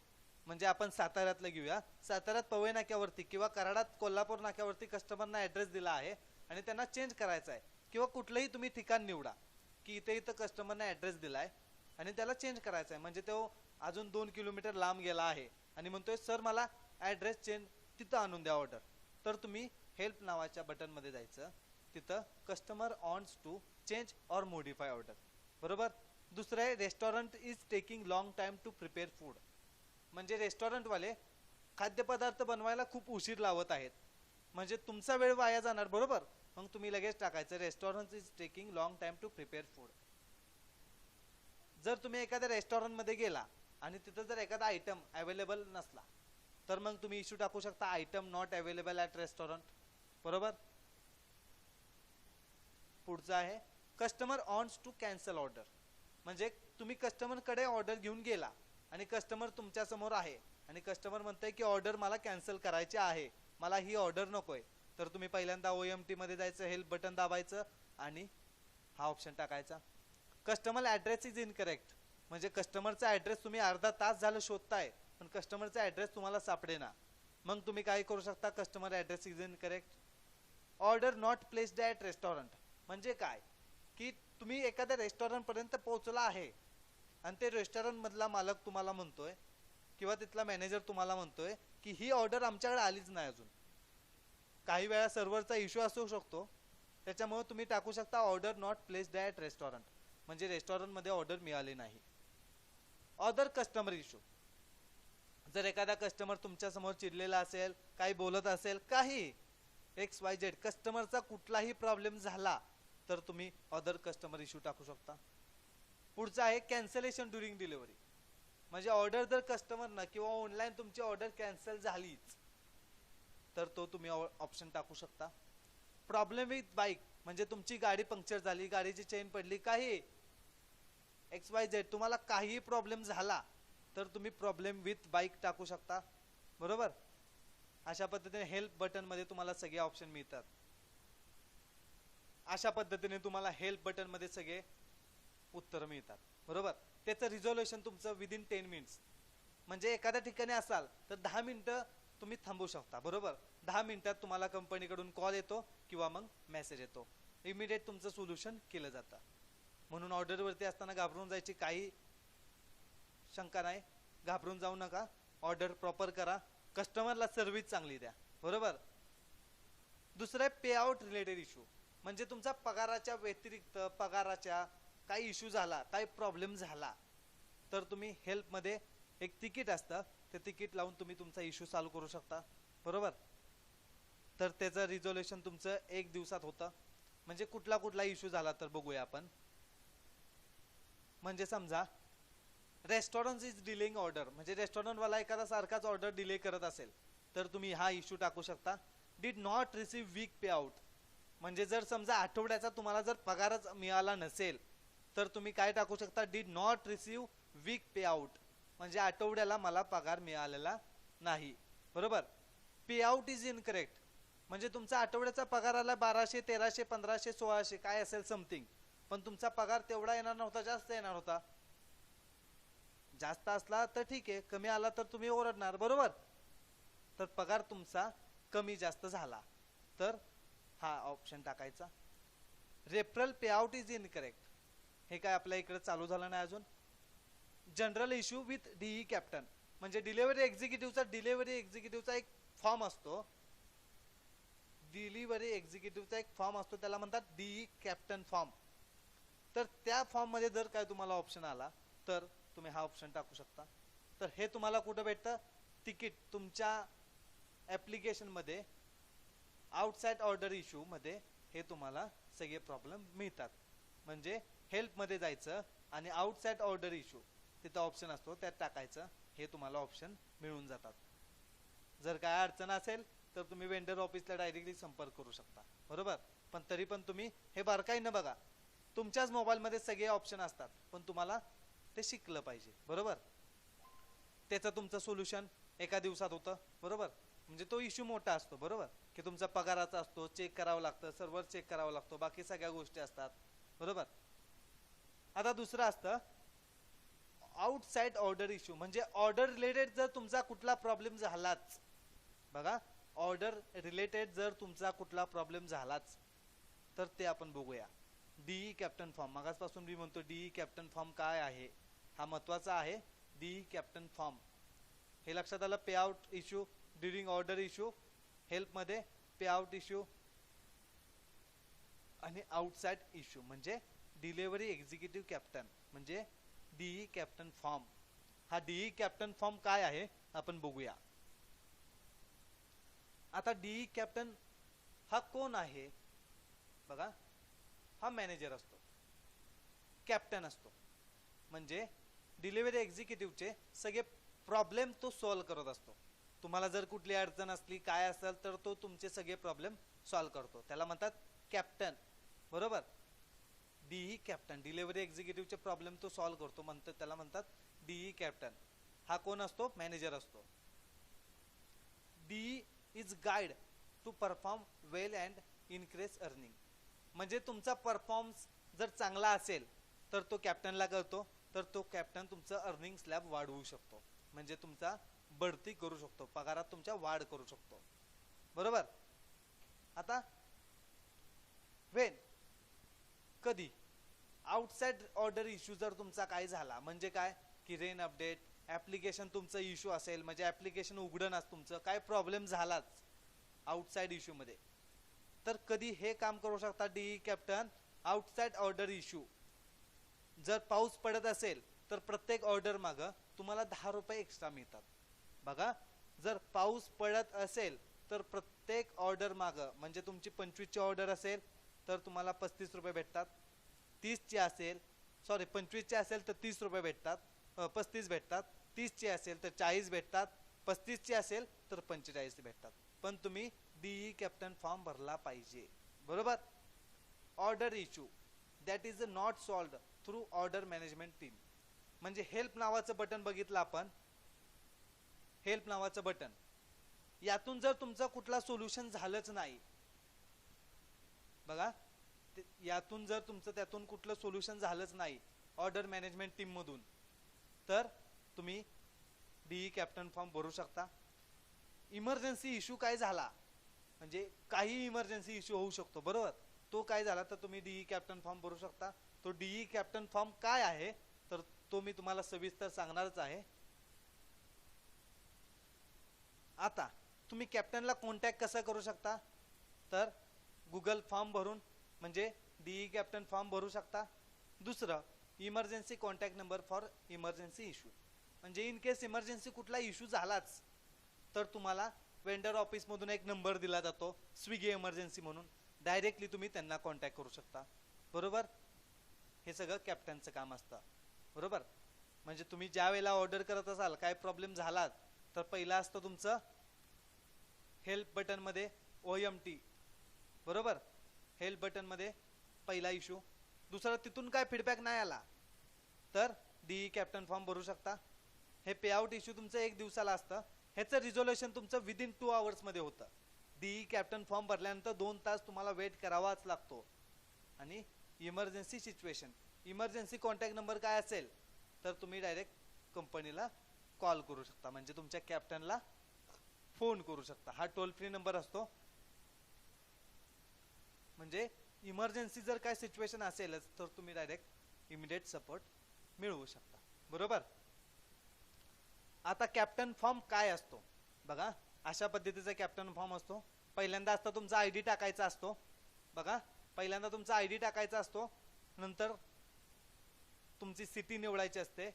म्हणजे आपण साताऱ्यातलं घेऊया. साताऱ्यात पवई नाक्यावरती किंवा कराडात कोल्हापूर नाक्यावरती कस्टमरना ऍड्रेस दिला आहे आणि त्यांना चेंज करायचा आहे. किंवा कुठलंही तुम्ही ठिकाण निवडा की इथं कस्टमरना ऍड्रेस दिलाय आणि त्याला चेंज करायचा आहे. म्हणजे तो अजून 2 किलोमीटर लांब गेला आहे आणि म्हणतोय सर मला ऍड्रेस चेंज तिथं आणून द्या ऑर्डर. तर तुम्ही हेल्प नावाच्या बटन मध्ये जायचं, तिथं customer wants to change or modify order. बरोबर. दुसरं आहे restaurant is taking long time to prepare food. म्हणजे रेस्टॉरंट वाले खाद्यपदार्थ बनवायला खूप उशीर लावत आहेत, म्हणजे तुमचा वेळ वाया जाणार. बरोबर. मग तुम्ही लगेच टाकायचं restaurant is taking long time to prepare food. जर तुम्ही एखाद्या रेस्टॉरंट मध्ये गेला आणि तिथं जर एखादा आयटम अवेलेबल नसला तर मग तुम्ही इश्यू टाकू शकता item not available at restaurant. बरोबर. पुढचा आहे customer wants to cancel order. म्हणजे तुम्ही कस्टमर कडे ऑर्डर घेऊन गेला आणि कस्टमर तुमच्या समोर आहे आणि कस्टमर म्हणतंय की ऑर्डर मला कॅन्सल करायची आहे, मला ही ऑर्डर नकोय. तर तुम्ही पहिल्यांदा OMT मध्ये जायचं, हेल्प बटन दाबायचं आणि हा ऑप्शन टाकायचा. Customer address is incorrect. म्हणजे कस्टमरचा ऍड्रेस तुम्ही अर्धा तास झालं शोधताय पण कस्टमरचा ऍड्रेस तुम्हाला सापडेना. मग तुम्ही काय करू शकता customer address is incorrect. Order not placed at restaurant. म्हणजे काय की तुम्ही एखाद्या रेस्टॉरंट पर्यंत पोहोचला आहे आणि ते रेस्टॉरंट मधला मालक तुम्हाला म्हणतोय किंवा तिथला मॅनेजर तुम्हाला म्हणतोय की ही ऑर्डर आमच्याकडे आलीच नाही अजून. काही वेळा सर्व्हरचा इश्यू असू शकतो, त्याच्यामुळे तुम्ही टाकू शकता order not placed at restaurant. म्हणजे रेस्टॉरंट मध्ये ऑर्डर मिळाली नाही. Other customer issue. जर एखादा कस्टमर तुमच्या समोर चिडलेला असेल, काही बोलत असेल, काही XYZ कस्टमरचा कुठलाही प्रॉब्लेम झाला तर तुम्ही अदर कस्टमर इश्यू टाकू शकता. पुढचा आहे कॅन्सलेशन ड्युरिंग डिलिव्हरी. म्हणजे ऑर्डर जर कस्टमरनं किंवा ऑनलाईन तुमची ऑर्डर कॅन्सल झालीच तर तो तुम्ही ऑप्शन टाकू शकता. Problem with bike. म्हणजे तुमची गाडी पंक्चर झाली, गाडीची चेन पडली, काही XYZ तुम्हाला काही प्रॉब्लेम झाला तर तुम्ही प्रॉब्लेम विथ बाईक टाकू शकता, बरोबर. अशा पद्धतीने हेल्प बटन मध्ये तुम्हाला सगळे ऑप्शन मिळतात. अशा पद्धतीने तुम्हाला हेल्प बटन मध्ये सगळे उत्तर मिळतात, बरोबर. त्याचं रिझोल्युशन तुमचं विदिन 10 मिनिट्स, म्हणजे एखाद्या ठिकाणी असाल तर 10 मिनिटं तुम्ही थांबू शकता, बरोबर. 10 मिनिटात तुम्हाला कंपनीकडून कॉल येतो किंवा मग मेसेज येतो, इमिडिएट तुमचं सोल्युशन केलं जातं. म्हणून ऑर्डरवरती असताना घाबरून जायची काही शंका नाही, घाबरून जाऊ नका. ऑर्डर प्रॉपर करा, कस्टमरला सर्व्हिस चांगली द्या, बरोबर. दुसरं आहे पे आउट रिलेटेड इश्यू, म्हणजे तुमचा पगाराच्या व्यतिरिक्त पगाराच्या काही इश्यू झाला, काही प्रॉब्लेम झाला तर तुम्ही हेल्पमध्ये एक तिकीट असतं, ते तिकीट लावून तुम्ही तुमचा इश्यू सॉल्व्ह करू शकता, बरोबर. तर त्याचं रिझोल्युशन तुमचं 1 दिवसात होतं. म्हणजे कुठला इश्यू झाला तर बघूया आपण. म्हणजे समजा रेस्टॉरंट इज डिलेइंग ऑर्डर, म्हणजे रेस्टॉरंटवाला एखादा सारखाच ऑर्डर डिले करत असेल तर तुम्ही हा इश्यू टाकू शकता. Did not receive week payout, म्हणजे जर समजा आठवड्याचा तुम्हाला जर पगारच मिळाला नसेल तर तुम्ही काय टाकू शकता, did not receive week payout, म्हणजे आठवड्याला मला पगार मिळालेला नाही, बरोबर. पे आउट इज इनकरेक्ट, म्हणजे तुमचा आठवड्याचा पगार आला 1200 1300 1500 1600 काय असेल समथिंग, पण तुमचा पगार तेवढा येणार नव्हता, जास्त येणार होता. जास्त असला तर ठीक आहे, कमी आला तर तुम्ही ओरडणार, बरोबर. तर पगार तुमचा कमी जास्त झाला तर हा ऑप्शन टाकायचा. Referral payout is incorrect, हे काय आपल्या इकडे चालू झालं नाही अजून. General issue with DE captain, म्हणजे डिलिव्हरी एक्झिक्युटिव्हचा एक फॉर्म असतो, डिलिव्हरी एक्झिक्युटिव्हचा एक फॉर्म असतो, त्याला म्हणतात डीई कॅप्टन फॉर्म. तर त्या फॉर्म मध्ये जर काय तुम्हाला ऑप्शन आला तर तुम्ही हा ऑप्शन टाकू शकता. तर हे तुम्हाला कुठं भेटतं, तिकीट तुमच्या ऍप्लिकेशन मध्ये आउटसाइड ऑर्डर इश्यू मध्ये हे तुम्हाला सगळे प्रॉब्लेम मिळतात. म्हणजे हेल्प मध्ये जायचं आणि आउटसाइड ऑर्डर इश्यू तिथं ऑप्शन असतो, त्यात टाकायचं, हे तुम्हाला ऑप्शन मिळून जातात. जर काय अडचण असेल तर तुम्ही वेंडर ऑफिसला डायरेक्टली संपर्क करू शकता, बरोबर. पण तरी पण तुम्ही हे बारकाईनं बघा, तुमच्याच मोबाईल मध्ये सगळे ऑप्शन असतात, पण तुम्हाला ते शिकलं पाहिजे, बरोबर. त्याचं तुमचं सोल्युशन एका दिवसात होतं, बरोबर. म्हणजे तो इश्यू मोठा असतो, बरोबर, की तुमचा पगाराचा असतो, चेक करावं लागतं, सर्व्हर चेक करावं लागतो, बाकी सगळ्या गोष्टी असतात, बरोबर. आता दुसरं असतं आउटसाइड ऑर्डर इश्यू, म्हणजे ऑर्डर रिलेटेड जर तुमचा कुठला प्रॉब्लेम झालाच, बघा, ऑर्डर रिलेटेड जर तुमचा कुठला प्रॉब्लेम झालाच तर ते आपण बघूया. डीई कॅप्टन फॉर्म, मागासपासून मी म्हणतो डीई कॅप्टन फॉर्म काय आहे, हा महत्वाचा आहे. डीई कॅप्टन फॉर्म हे लक्षात आलं. Pay out issue during order issue, help मध्ये पे आउट इश्यू आणि आउटसाइड इश्यू, म्हणजे डिलिव्हरी एक्झिक्युटिव्ह कॅप्टन, म्हणजे डीई कॅप्टन फॉर्म. हा डीई कॅप्टन फॉर्म काय आहे आपण बघूया. आता डीई कॅप्टन हा कोण आहे बघा, हा मॅनेजर असतो, कॅप्टन असतो, म्हणजे डिलिव्हरी एक्झिक्युटिव्हचे सगळे प्रॉब्लेम तो सॉल्व्ह करत असतो. तुम्हाला जर कुठली अडचण असली काय असेल तर तो तुमचे सगळे प्रॉब्लेम सॉल्व्ह करतो, त्याला म्हणतात कॅप्टन, बरोबर. डीई कॅप्टन डिलिव्हरी एक्झिक्युटिव्हचे प्रॉब्लेम तो सॉल्व्ह करतो, त्याला म्हणतात डीई कॅप्टन. हा कोण असतो, मॅनेजर असतो. DE is guide to perform well and increase earning, म्हणजे तुमचा परफॉर्मन्स जर चांगला असेल तर तो कॅप्टनला कळतो, तर तो कॅप्टन तुमचं अर्निंग स्लॅब वाढवू शकतो, म्हणजे तुमचा बढती करू शकतो, पगारात तुमच्या वाढ करू शकतो, बरोबर. आता वेन, कधी, आउटसाइड ऑर्डर इश्यू जर तुमचा काय झाला, म्हणजे काय की रेन अपडेट, ऍप्लिकेशन तुमचं इश्यू असेल, म्हणजे ऍप्लिकेशन उघडणार, तुमचं काय प्रॉब्लेम झालाच आउटसाइड इश्यू मध्ये, तर कधी हे काम करू शकता DE captain. Outside order issue, जर पाऊस पडत असेल तर प्रत्येक ऑर्डर माग तुम्हाला 10 रुपये एक्स्ट्रा मिळतात, बघा. जर पाऊस पडत असेल तर प्रत्येक ऑर्डर माग, म्हणजे तुमची 25 ची ऑर्डर असेल तर तुम्हाला 35 रुपये भेटतात, 30 ची असेल, सॉरी 25 ची असेल तर 30 रुपये भेटतात, 35 भेटतात, 30 ची असेल तर 40 भेटतात, 35 ची असेल तर 45 भेटतात. पण तुम्ही डीई कॅप्टन फॉर्म भरला पाहिजे, बरोबर. Order issue that is not solved through order management team, म्हणजे हेल्प नावाचं बटन बघितलं आपण, हेल्प नावाचं बटन, यातून जर तुमचं कुठला सोल्युशन झालंच नाही, बघा यातून जर तुमचं त्यातून कुठलं सोल्युशन झालंच नाही ऑर्डर मॅनेजमेंट टीम मधून, तर तुम्ही डीई कॅप्टन फॉर्म भरू शकता. इमर्जन्सी इश्यू काय झाला, म्हणजे काही इमर्जन्सी इश्यू होऊ शकतो बरोबर, तो काय झाला तर तुम्ही डीई कॅप्टन फॉर्म भरू शकता. तो डीई कॅप्टन फॉर्म काय आहे तर तो मी तुम्हाला सविस्तर सांगणारच आहे. आता तुम्ही कॅप्टनला कॉन्टॅक्ट कसं करू शकता तर गुगल फॉर्म भरून म्हणजे डीई कॅप्टन फॉर्म भरू शकता. दुसरं emergency contact number for emergency issue, म्हणजे इन केस इमर्जन्सी कुठला इश्यू झालाच तर तुम्हाला वेंडर ऑफिस मधून एक नंबर दिला जातो स्विगी इमर्जन्सी म्हणून, डायरेक्टली तुम्ही त्यांना कॉन्टॅक्ट करू शकता बरोबर. हे सगळं कॅप्टनचं काम असतं बरोबर. म्हणजे तुम्ही ज्या वेळेला ऑर्डर करत असाल काय प्रॉब्लेम झाला तर पहिला असतं तुमचं हेल्प बटन मध्ये OMT बरोबर, हेल्प बटन मध्ये पहिला इश्यू. दुसरा तिथून काय फीडबॅक नाही आला तर डीई कॅप्टन फॉर्म भरू शकता. हे पे आउट इश्यू तुमचं 1 दिवसाला असतं, ह्याचं रिझोल्युशन तुमचं विदिन 2 आवर्स मध्ये होतं. डीई कॅप्टन फॉर्म भरल्यानंतर 2 तास तुम्हाला वेट करावाच लागतो. आणि emergency situation, emergency contact number काय असेल तर तुम्ही डायरेक्ट कंपनीला कॉल करू शकता, म्हणजे तुमच्या कॅप्टनला फोन करू शकता. हा टोल फ्री नंबर असतो. म्हणजे इमर्जन्सी जर काय सिच्युएशन असेलच तर तुम्ही डायरेक्ट इमिडिएट सपोर्ट मिळवू शकता बरोबर. आता कॅप्टन फॉर्म काय असतो बघा, अशा पद्धतीचा कॅप्टन फॉर्म असतो. पहिल्यांदा असतं तुमचा आयडी टाकायचा असतो बघा, पहिल्यांदा तुमचा आयडी टाकायचा असतो, नंतर तुमची सिटी निवडायची असते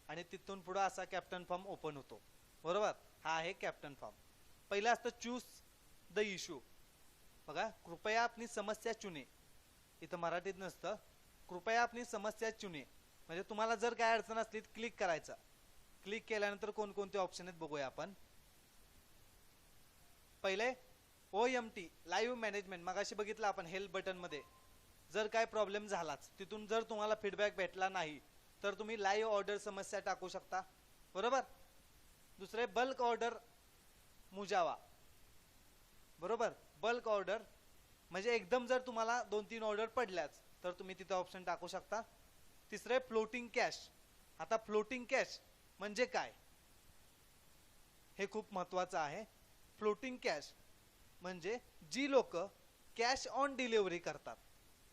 आणि तिथून पुढे असा कॅप्टन फॉर्म ओपन होतो बरोबर. हा आहे कॅप्टन फॉर्म. पहिला असतं चूज द इश्यू बघा, कृपया अपनी समस्या चुने, इथं मराठीत नसतं, कृपया अपनी समस्या चुने, म्हणजे तुम्हाला जर काय अडचण असली तर क्लिक करायचं. क्लिक केल्यानंतर कोणकोणते ऑप्शन आहेत बघूया आपण. पहिले OMT लाईव्ह मॅनेजमेंट, मगाशी बघितलं आपण हेल्प बटन मध्ये, जर काय प्रॉब्लेम झालाच तिथून जर तुम्हाला फीडबॅक भेटला नाही तर तुम्ही लाईव्ह ऑर्डर समस्या टाकू शकता बरोबर. दुसरे बल्क ऑर्डर मुजावा बरोबर, बल्क ऑर्डर म्हणजे एकदम जर तुम्हाला 2-3 ऑर्डर पडल्याच तर तुम्ही तिथे ऑप्शन टाकू शकता. तिसरे फ्लोटिंग कॅश. आता फ्लोटिंग कॅश म्हणजे काय हे खूप महत्वाचं आहे. फ्लोटिंग कॅश म्हणजे जी लोक कॅश ऑन डिलिव्हरी करतात,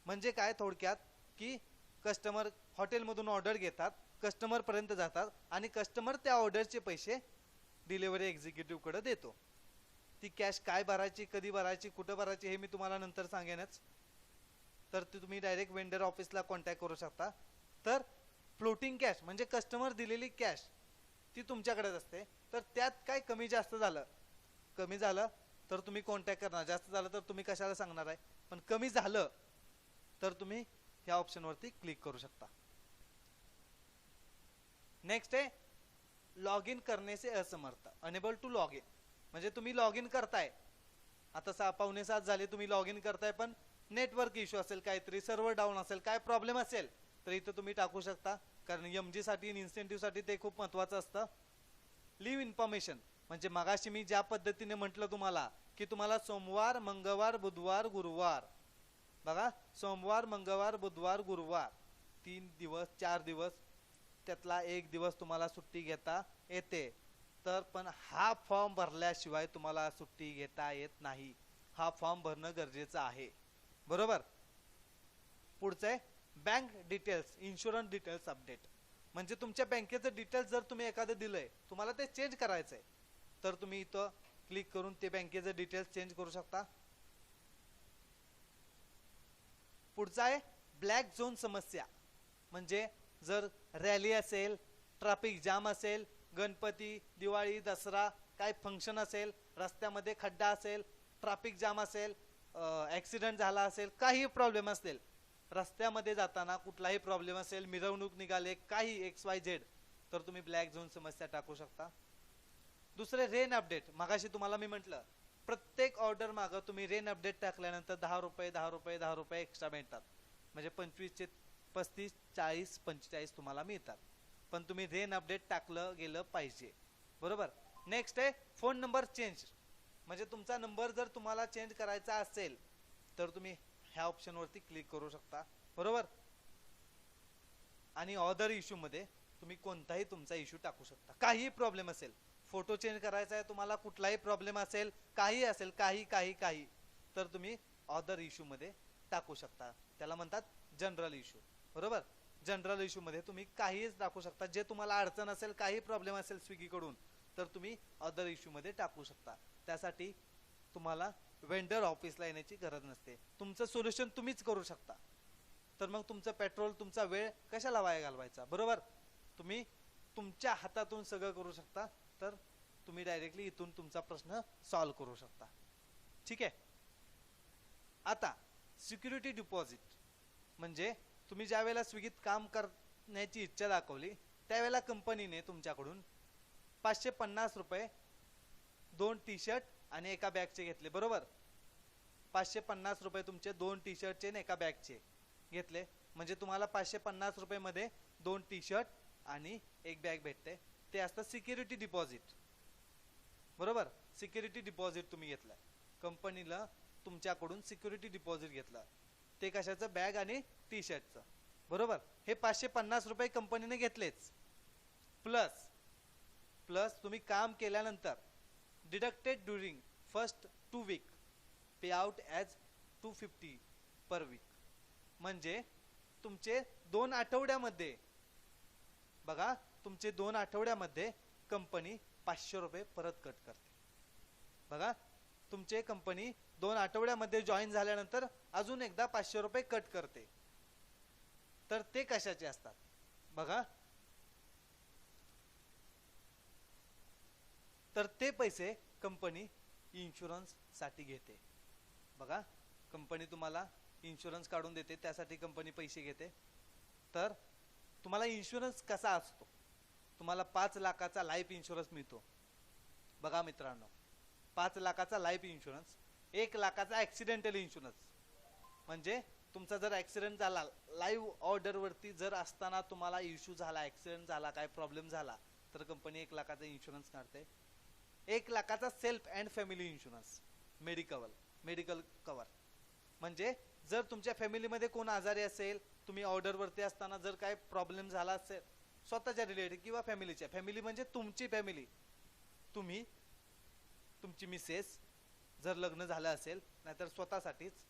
म्हणजे काय थोडक्यात की कस्टमर हॉटेलमधून ऑर्डर घेतात, कस्टमर पर्यंत जातात आणि कस्टमर त्या ऑर्डरचे पैसे डिलिव्हरी एक्झिक्युटिव्ह कडे देतो. ती कॅश काय भरायची, कधी भरायची, कुठं भरायची हे मी तुम्हाला नंतर सांगेनच, तर ती तुम्ही डायरेक्ट वेंडर ऑफिसला कॉन्टॅक्ट करू शकता. तर फ्लोटिंग कॅश म्हणजे कस्टमर दिलेली कॅश ती तुमच्याकडेच असते, तर त्यात काय कमी जास्त झालं, कमी झालं तर तुम्ही कॉन्टॅक्ट करणार, जास्त झालं तर तुम्ही कशाला सांगणार आहे, पण कमी झालं तर तुम्ही ह्या ऑप्शन वरती क्लिक करू शकता. नेक्स्ट आहे लॉग इन करने से असमर्थ, अनेबल टू लॉग इन, म्हणजे तुम्ही लॉग इन करताय, आता 6:45 झाले तुम्ही लॉग इन करताय पण नेटवर्क इश्यू असेल, काहीतरी सर्व्हर डाऊन असेल, काय प्रॉब्लेम असेल तर इथं तुम्ही टाकू शकता, कारण MG साठी इन्सेंटिव्ह साठी ते खूप महत्वाचं असतं. लिव्ह इन्फॉर्मेशन म्हणजे मगाशी मी ज्या पद्धतीने म्हटलं तुम्हाला की तुम्हाला सोमवार, मंगळवार, बुधवार, गुरुवार, बघा सोमवार, मंगळवार, बुधवार, गुरुवार 3 दिवस 4 दिवस त्यातला 1 दिवस तुम्हाला सुट्टी घेता येते, तर पण हा फॉर्म भरल्याशिवाय तुम्हाला सुट्टी घेता येत नाही. हा फॉर्म भरणं गरजेचं आहे बरोबर. पुढचं आहे bank details, insurance details update, म्हणजे तुमच्या बँकेचं डिटेल्स जर तुम्ही एखादं दिलंय तुम्हाला ते चेंज करायचंय तर तुम्ही इथं क्लिक करून ते बँकेचं डिटेल्स चेंज करू शकता. पुढचा आहे ब्लॅक झोन समस्या, म्हणजे जर रॅली असेल, ट्रॅफिक जाम असेल, गणपती, दिवाळी, दसरा काय फंक्शन असेल, रस्त्यामध्ये खड्डा असेल, ट्रॅफिक जाम असेल, ऍक्सिडेंट झाला असेल, काही प्रॉब्लेम असेल, रस्त्यामध्ये जाताना कुठलाही प्रॉब्लेम असेल, मिरवणूक निघाले, काही XYZ, तर तुम्ही ब्लॅक झोन समस्या टाकू शकता. दुसरे रेन अपडेट, मगाशी तुम्हाला मी म्हटलं प्रत्येक ऑर्डर मागं तुम्ही रेन अपडेट टाकल्यानंतर 10 रुपये 10 रुपये 10 रुपये एक्स्ट्रा मिळतात, म्हणजे 25 चे 35 40 45 तुम्हाला मिळतात. पण तुम्ही रेन अपडेट टाकलं गेलं पाहिजे, बरोबर. नेक्स्ट आहे फोन नंबर चेंज. म्हणजे तुमचा नंबर जर तुम्हाला चेंज करायचा असेल तर तुम्ही ह्या ऑप्शन वरती क्लिक करू शकता, बरोबर. आणि ऑदर इश्यू मध्ये तुम्ही कोणताही तुमचा इश्यू टाकू शकता. काही प्रॉब्लेम असेल, फोटो चेंज करायचा आहे तुम्हाला, कुठलाही प्रॉब्लेम असेल, काही असेल, काही तर तुम्ही ऑदर इश्यू मध्ये टाकू शकता. त्याला म्हणतात जनरल इश्यू, बरोबर. जनरल इश्यू मध्ये तुम्ही काहीच टाकू शकता. जे तुम्हाला अडचण असेल, काही प्रॉब्लेम असेल स्विगी कडून, तर तुम्ही अदर इश्यू मध्ये टाकू शकता. त्यासाठी तुम्हाला वेंडर ऑफिसला येण्याची गरज नसते. तुमचं सोल्युशन तुम्हीच करू शकता. तर मग तुमचं पेट्रोल, तुमचा वेळ कशाला वाया घालवायचा, बरोबर. तुम्ही तुमच्या हातातून सगळं करू शकता. तर तुम्ही डायरेक्टली इथून तुमचा प्रश्न सॉल्व करू शकता. ठीक आहे. आता सिक्युरिटी डिपॉझिट म्हणजे तुम्ही ज्या वेळेला स्विगीत काम करण्याची इच्छा दाखवली त्यावेळेला कंपनीने तुमच्याकडून 550 रुपये 2 टी शर्ट आणि एका बॅगचे घेतले, बरोबर. 550 रुपये तुमचे 2 टी शर्टचे आणि एका बॅगचे घेतले. म्हणजे तुम्हाला 550 रुपये मध्ये 2 टी शर्ट आणि एक बॅग भेटते. ते असतं सिक्युरिटी डिपॉझिट, बरोबर. सिक्युरिटी डिपॉझिट तुम्ही घेतलं, कंपनीला तुमच्याकडून सिक्युरिटी डिपॉझिट घेतलं. ते कशाचं, बॅग आणि टी शर्टचं, बरोबर. हे 550 रुपये कंपनीने घेतलेच. प्लस तुम्ही काम केल्यानंतर डिडक्टेड ड्युरिंग फर्स्ट 2 वीक पे आउट ॲज 250 पर वीक. म्हणजे तुमचे 2 आठवड्यामध्ये, बघा, तुमचे 2 आठवड्यामध्ये कंपनी 500 रुपये परत कट करते. बघा, तुमचे कंपनी 2 आठवड्यामध्ये जॉईन झाल्यानंतर अजून एकदा 500 रुपये कट करते. तर ते कशाचे असतात बघा. तर ते पैसे कंपनी इन्शुरन्स साठी घेते. बघा, कंपनी तुम्हाला इन्शुरन्स काढून देते, त्यासाठी कंपनी पैसे घेते. तर तुम्हाला इन्शुरन्स कसा असतो, तुम्हाला 5 लाखाचा लाईफ इन्शुरन्स मिळतो. बघा मित्रांनो, 5 लाखाचा लाईफ इन्शुरन्स, 1 लाखाचा ऍक्सिडेंटल इन्शुरन्स. म्हणजे तुमचा जर ऍक्सिडेंट झाला, लाईव्ह ऑर्डर वरती जर असताना तुम्हाला इश्यू झाला, ऍक्सिडेंट झाला, काय प्रॉब्लेम झाला, तर कंपनी 1 लाखाचा इन्शुरन्स काढते. 1 लाखाचा self and family insurance, medical cover. म्हणजे जर तुमच्या फॅमिलीमध्ये कोण आजारी असेल, तुम्ही ऑर्डर वरती असताना जर काय प्रॉब्लेम झाला असेल स्वतःच्या रिलेटेड किंवा फॅमिलीच्या, फॅमिली म्हणजे तुमची फॅमिली, तुम्ही, तुमची मिसेस, जर लग्न झालं असेल, नाहीतर स्वतःसाठीच.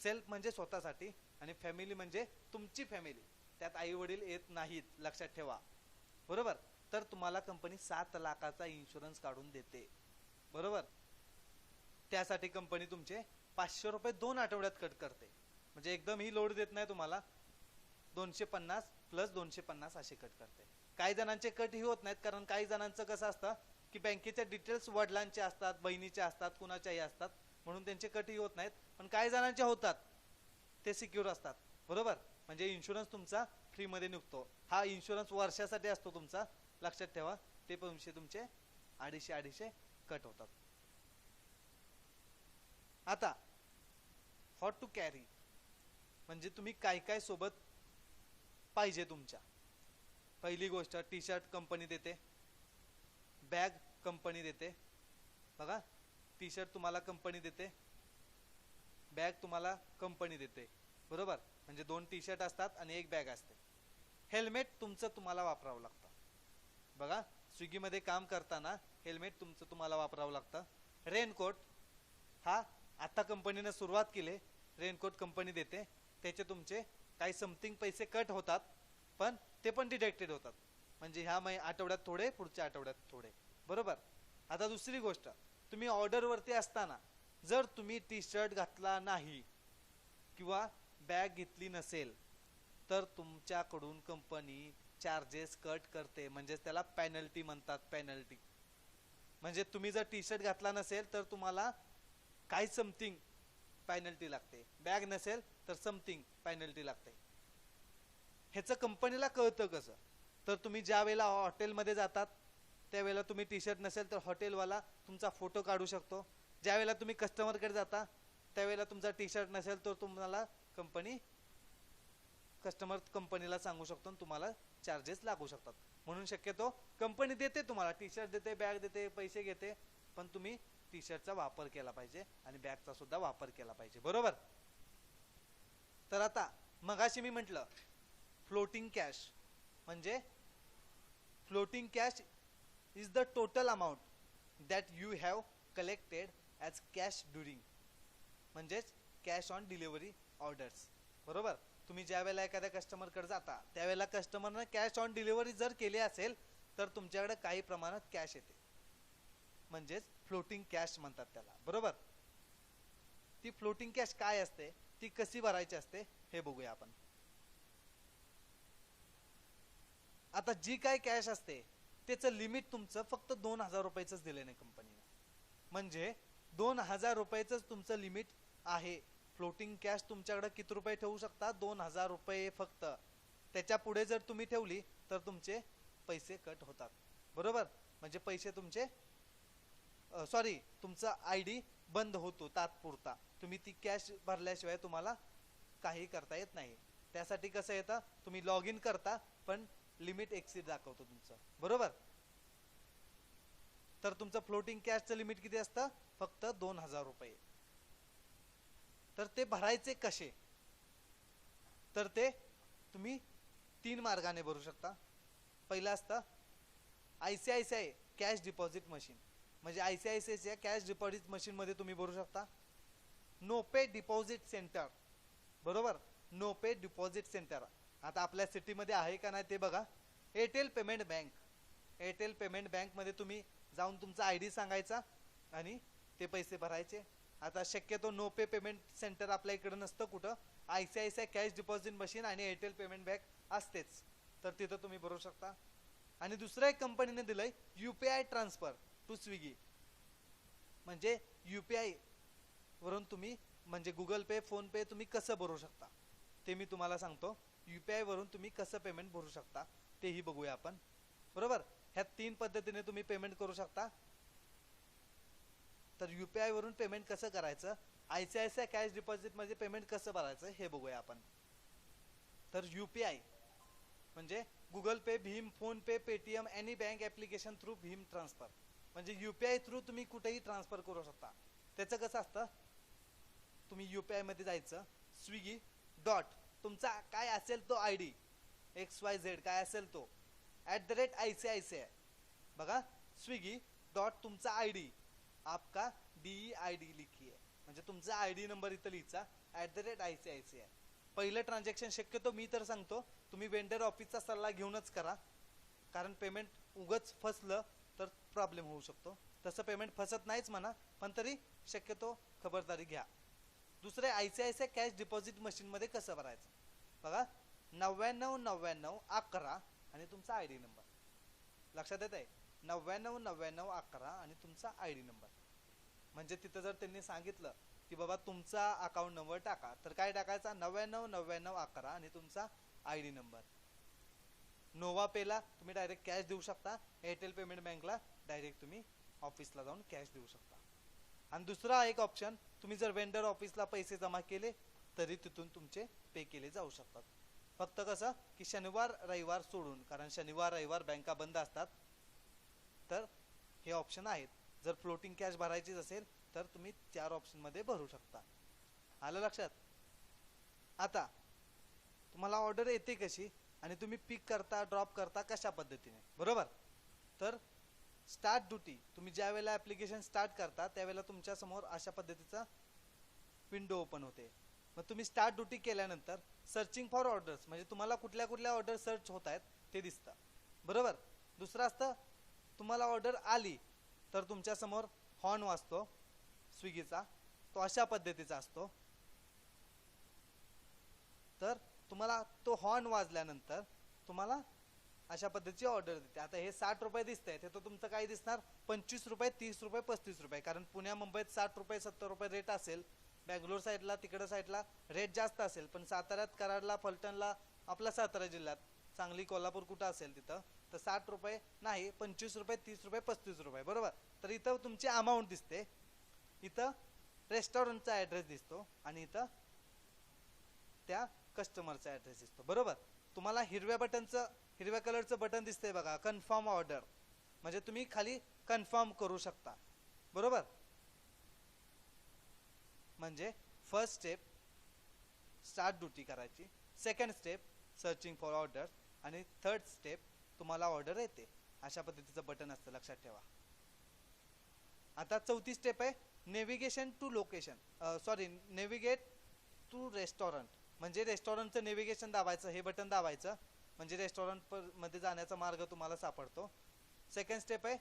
सेल्फ म्हणजे स्वतःसाठी आणि फॅमिली म्हणजे तुमची फॅमिली, त्यात आई वडील येत नाहीत, लक्षात ठेवा, बरोबर. तर तुम्हाला कंपनी 7 लाखाचा इन्शुरन्स काढून देते, बरोबर. त्यासाठी कंपनी तुमचे 500 रुपये 2 आठवड्यात कट करते. म्हणजे एकदम ही लोड देत नाही तुम्हाला, 250 प्लस 250 असे कट करते. काही जणांचे कट ही होत नाहीत, कारण काही जणांचं कसं असतं की बँकेच्या डिटेल्स वडिलांचे असतात, बहिणीचे असतात, कुणाच्याही असतात, म्हणून त्यांचे कट ही होत नाहीत. पण काही जणांचे होतात, ते सिक्युअर असतात, बरोबर. म्हणजे इन्शुरन्स तुमचा फ्री मध्ये निघतो. हा इन्शुरन्स वर्षासाठी असतो तुमचा, लक्षात ठेवा. ते पैसे तुमचे 250 कट होतात. आता हॉट टू कॅरी म्हणजे तुम्ही काय काय सोबत पाहिजे तुमच्या. पहिली गोष्ट, टी शर्ट कंपनी देते, बॅग कंपनी देते. बघा, टी शर्ट तुम्हाला कंपनी देते, बॅग तुम्हाला कंपनी देते, बरोबर. म्हणजे 2 टी शर्ट असतात आणि 1 बॅग असते. हेल्मेट तुमचं तुम्हाला वापरावं लागतं. बघा, स्विगी मध्ये काम करताना हेल्मेट तुमचं तुम्हाला वापरावं लागतं. रेनकोट, हा आता कंपनीने सुरुवात केली, रेनकोट कंपनी देते. त्याचे तुमचे काही समथिंग पैसे कट होतात, पण ते पण डिडक्टेड होतात. म्हणजे ह्या आठवड्यात थोडे, पुढच्या आठवड्यात थोडे, बरोबर. आता दुसरी गोष्ट, तुम्ही ऑर्डर वरती असताना जर तुम्ही टी शर्ट घातला नाही किंवा बॅग घेतली नसेल तर तुमच्याकडून कंपनी चार्जेस कट करते. म्हणजे त्याला पेनल्टी म्हणतात, पेनल्टी. म्हणजे तुम्ही जर टी शर्ट घातला नसेल तर तुम्हाला काही समथिंग पेनल्टी लागते, बॅग नसेल तर समथिंग पेनल्टी लागते. ह्याचं कंपनीला कळतं कसं, तर तुम्ही ज्या वेळेला हॉटेलमध्ये जातात त्यावेळेला तुम्ही टी शर्ट नसेल तर हॉटेलवाला तुमचा फोटो काढू शकतो. ज्या वेळेला तुम्ही कस्टमरकडे जाता त्यावेळेला तुमचा टी शर्ट नसेल तर तुम्हाला कंपनी, कस्टमर कंपनीला सांगू शकतो आणि तुम्हाला चार्जेस लागू शकतात. म्हणून शक्यतो कंपनी देते तुम्हाला, टी शर्ट देते, बॅग देते, पैसे घेते, पण तुम्ही टी शर्टचा वापर केला पाहिजे आणि बॅगचा सुद्धा वापर केला पाहिजे. बरोबर. तर आता मगाशी मी म्हटलं फ्लोटिंग कॅश म्हणजे floating cash is the total amount that you have collected as cash during, म्हणजेच कॅश ऑन डिलिव्हरी ऑर्डर्स. बरोबर. तुम्ही ज्या वेळेला एखाद्या कस्टमरकडे जाता त्यावेळेला कस्टमरनं कॅश ऑन डिलिव्हरी जर केली असेल तर तुमच्याकडे काही प्रमाणात कॅश येते, म्हणजेच फ्लोटिंग कॅश म्हणतात त्याला. बरोबर. ती फ्लोटिंग कॅश काय असते, ती कशी भरायची असते हे बघूया आपण. आता जी काय कॅश असते त्याचं लिमिट तुमचं फक्त 2,000 रुपयाचंच दिले नाही कंपनीने, म्हणजे 2,000 रुपयाचंच तुमचं लिमिट आहे. फ्लोटिंग कॅश तुमच्याकडे किती रुपये ठेवू शकता, 2,000 रुपये फक्त. त्याच्या पुढे जर तुम्ही ठेवली तर तुमचे पैसे कट होतात. बरोबर. म्हणजे पैसे तुमचे तुमचा ID बंद होतो तात्पुरता. तुम्ही ती कॅश भरल्याशिवाय तुम्हाला काही करता येत नाही. त्यासाठी कसं येतं, तुम्ही लॉग इन करता पण लिमिट एक्सीड दाखवतो तुमचं. बरोबर. तर तुमचं फ्लोटिंग कॅशचं लिमिट किती असतं, फक्त 2,000 रुपये. तर ते भरायचे कसे, तर ते तुम्ही 3 मार्गाने भरू शकता. पहिलं असतं ICICI कॅश डिपॉझिट मशीन, म्हणजे ICICI कॅश डिपॉझिट मशीन मध्ये तुम्ही भरू शकता. नो पे डिपॉझिट सेंटर. बरोबर. नो पे डिपॉझिट सेंटर आता आपल्या सिटीमध्ये आहे का नाही ते बघा. Airtel payment bank. Airtel payment bank मध्ये तुम्ही जाऊन तुमचा ID सांगायचा आणि ते पैसे भरायचे. आता शक्यतो नो पे पेमेंट सेंटर आपल्या इकडे नसतं कुठं, ICICI कॅश डिपॉझिट मशीन आणि एअरटेल पेमेंट बँक असतेच, तर तिथं तुम्ही भरू शकता. आणि दुसऱ्या एक कंपनीने दिलंय UPI ट्रान्सफर टू स्विगी, म्हणजे UPI वरून तुम्ही म्हणजे गुगल पे, फोन पे तुम्ही कसं भरू शकता ते मी तुम्हाला सांगतो. UPI वरून तुम्ही कसं पेमेंट भरू शकता तेही बघूया आपण. बरोबर. ह्या 3 पद्धतीने तुम्ही पेमेंट करू शकता. तर UPI वरून पेमेंट कसं करायचं, ICICI कॅश डिपॉझिट मध्ये पेमेंट कसं भरायचं हे बघूया आपण. तर UPI म्हणजे गुगल पे, भीम, फोन पे, Paytm, any bank application through Bhim transfer, म्हणजे UPI थ्रू तुम्ही कुठेही ट्रान्सफर करू शकता. त्याचं कसं असतं, तुम्ही UPI मध्ये जायचं, स्विगी डॉट तुमचा काय असेल तो ID XYZ काय असेल तो @ICICI. बघा, स्विगी डॉट तुमचा ID आपका DEID लिखिए, म्हणजे तुमचा ID नंबर इथं लिहायचा @ICICI. पहिलं ट्रान्झॅक्शन शक्यतो मी तर सांगतो तुम्ही वेंडर ऑफिसचा सल्ला घेऊनच करा, कारण पेमेंट उगच फसलं तर प्रॉब्लेम होऊ शकतो. तसं पेमेंट फसत नाहीच म्हणा, पण तरी शक्यतो खबरदारी घ्या. दुसरे ICICI कॅश डिपॉझिट मशीन मध्ये कसं भरायचं बघा. 999911 आणि तुमचा ID नंबर. लक्षात येत आहे, 999911 आणि तुमचा ID नंबर. म्हणजे तिथं जर त्यांनी सांगितलं की बाबा तुमचा अकाउंट नंबर टाका, तर काय टाकायचा, 999911 आणि तुमचा ID नंबर. नोवा पेला तुम्ही डायरेक्ट कॅश देऊ शकता, एअरटेल पेमेंट बँकला डायरेक्ट तुम्ही ऑफिसला जाऊन कॅश देऊ शकता. आणि दुसरा एक ऑप्शन, तुम्ही जर वेंडर ऑफिसला पैसे जमा केले तरी तिथून तुमचे पे केले जाऊ शकतात. फक्त कसं की शनिवार रविवार सोडून, कारण शनिवार रविवार बँका बंद असतात, तर हे ऑप्शन आहेत. जर फ्लोटिंग कॅश भरायची असेल तर तुम्ही 4 ऑप्शन मध्ये भरू शकता. आलं लक्षात. आता तुम्हाला ऑर्डर येते कशी आणि तुम्ही पिक करता ड्रॉप करता कशा पद्धतीने. बरोबर. तर स्टार्ट ड्युटी, तुम्ही ज्या वेळेला ऍप्लिकेशन स्टार्ट करता त्यावेळेला तुमच्या समोर अशा पद्धतीचा विंडो ओपन होते. मग तुम्ही स्टार्ट ड्युटी केल्यानंतर सर्चिंग फॉर ऑर्डर्स, म्हणजे तुम्हाला कुठल्या कुठल्या ऑर्डर सर्च होत आहेत ते दिसतं. बरोबर. दुसरं असतं तुम्हाला ऑर्डर आली तर तुमच्या समोर हॉर्न वाजतो स्विगीचा, तो अशा पद्धतीचा असतो. तर तुम्हाला तो हॉर्न वाजल्यानंतर तुम्हाला अशा पद्धतीची ऑर्डर देते. आता हे 60 रुपये दिसतंय, ते तो तुमचं काय दिसणार 25 रुपये, 30 रुपये, 35 रुपये, कारण पुण्या मुंबईत 60 रुपये 70 रुपये रेट असेल. बँगलोर साईडला तिकडं साईडला रेट जास्त असेल, पण साताऱ्यात, कराडला, फलटणला, आपल्या सातारा जिल्ह्यात, सांगली, कोल्हापूर कुठं असेल तिथं तर 60 रुपये नाही, 25 रुपये, 30 रुपये, 35 रुपये. बरोबर. तर इथं तुमची अमाऊंट दिसते, इथं रेस्टॉरंटचा ऍड्रेस दिसतो आणि इथं त्या कस्टमरचा ऍड्रेस दिसतो. बरोबर. तुम्हाला हिरव्या बटनचं हिरव्या कलरचं बटन दिसतंय बघा, कन्फर्म ऑर्डर, म्हणजे तुम्ही खाली कन्फर्म करू शकता. बरोबर. म्हणजे फर्स्ट स्टेप स्टार्ट ड्युटी करायची, second step searching for order, आणि थर्ड स्टेप तुम्हाला ऑर्डर येते. अशा पद्धतीचं बटन असतं, लक्षात ठेवा. आता चौथी स्टेप आहे navigation to location, navigate to restaurant. म्हणजे रेस्टॉरंटचं नेव्हिगेशन दाबायचं, हे बटन दाबायचं म्हणजे रेस्टॉरंट मध्ये जाण्याचा मार्ग तुम्हाला सापडतो. सेकंड स्टेप आहे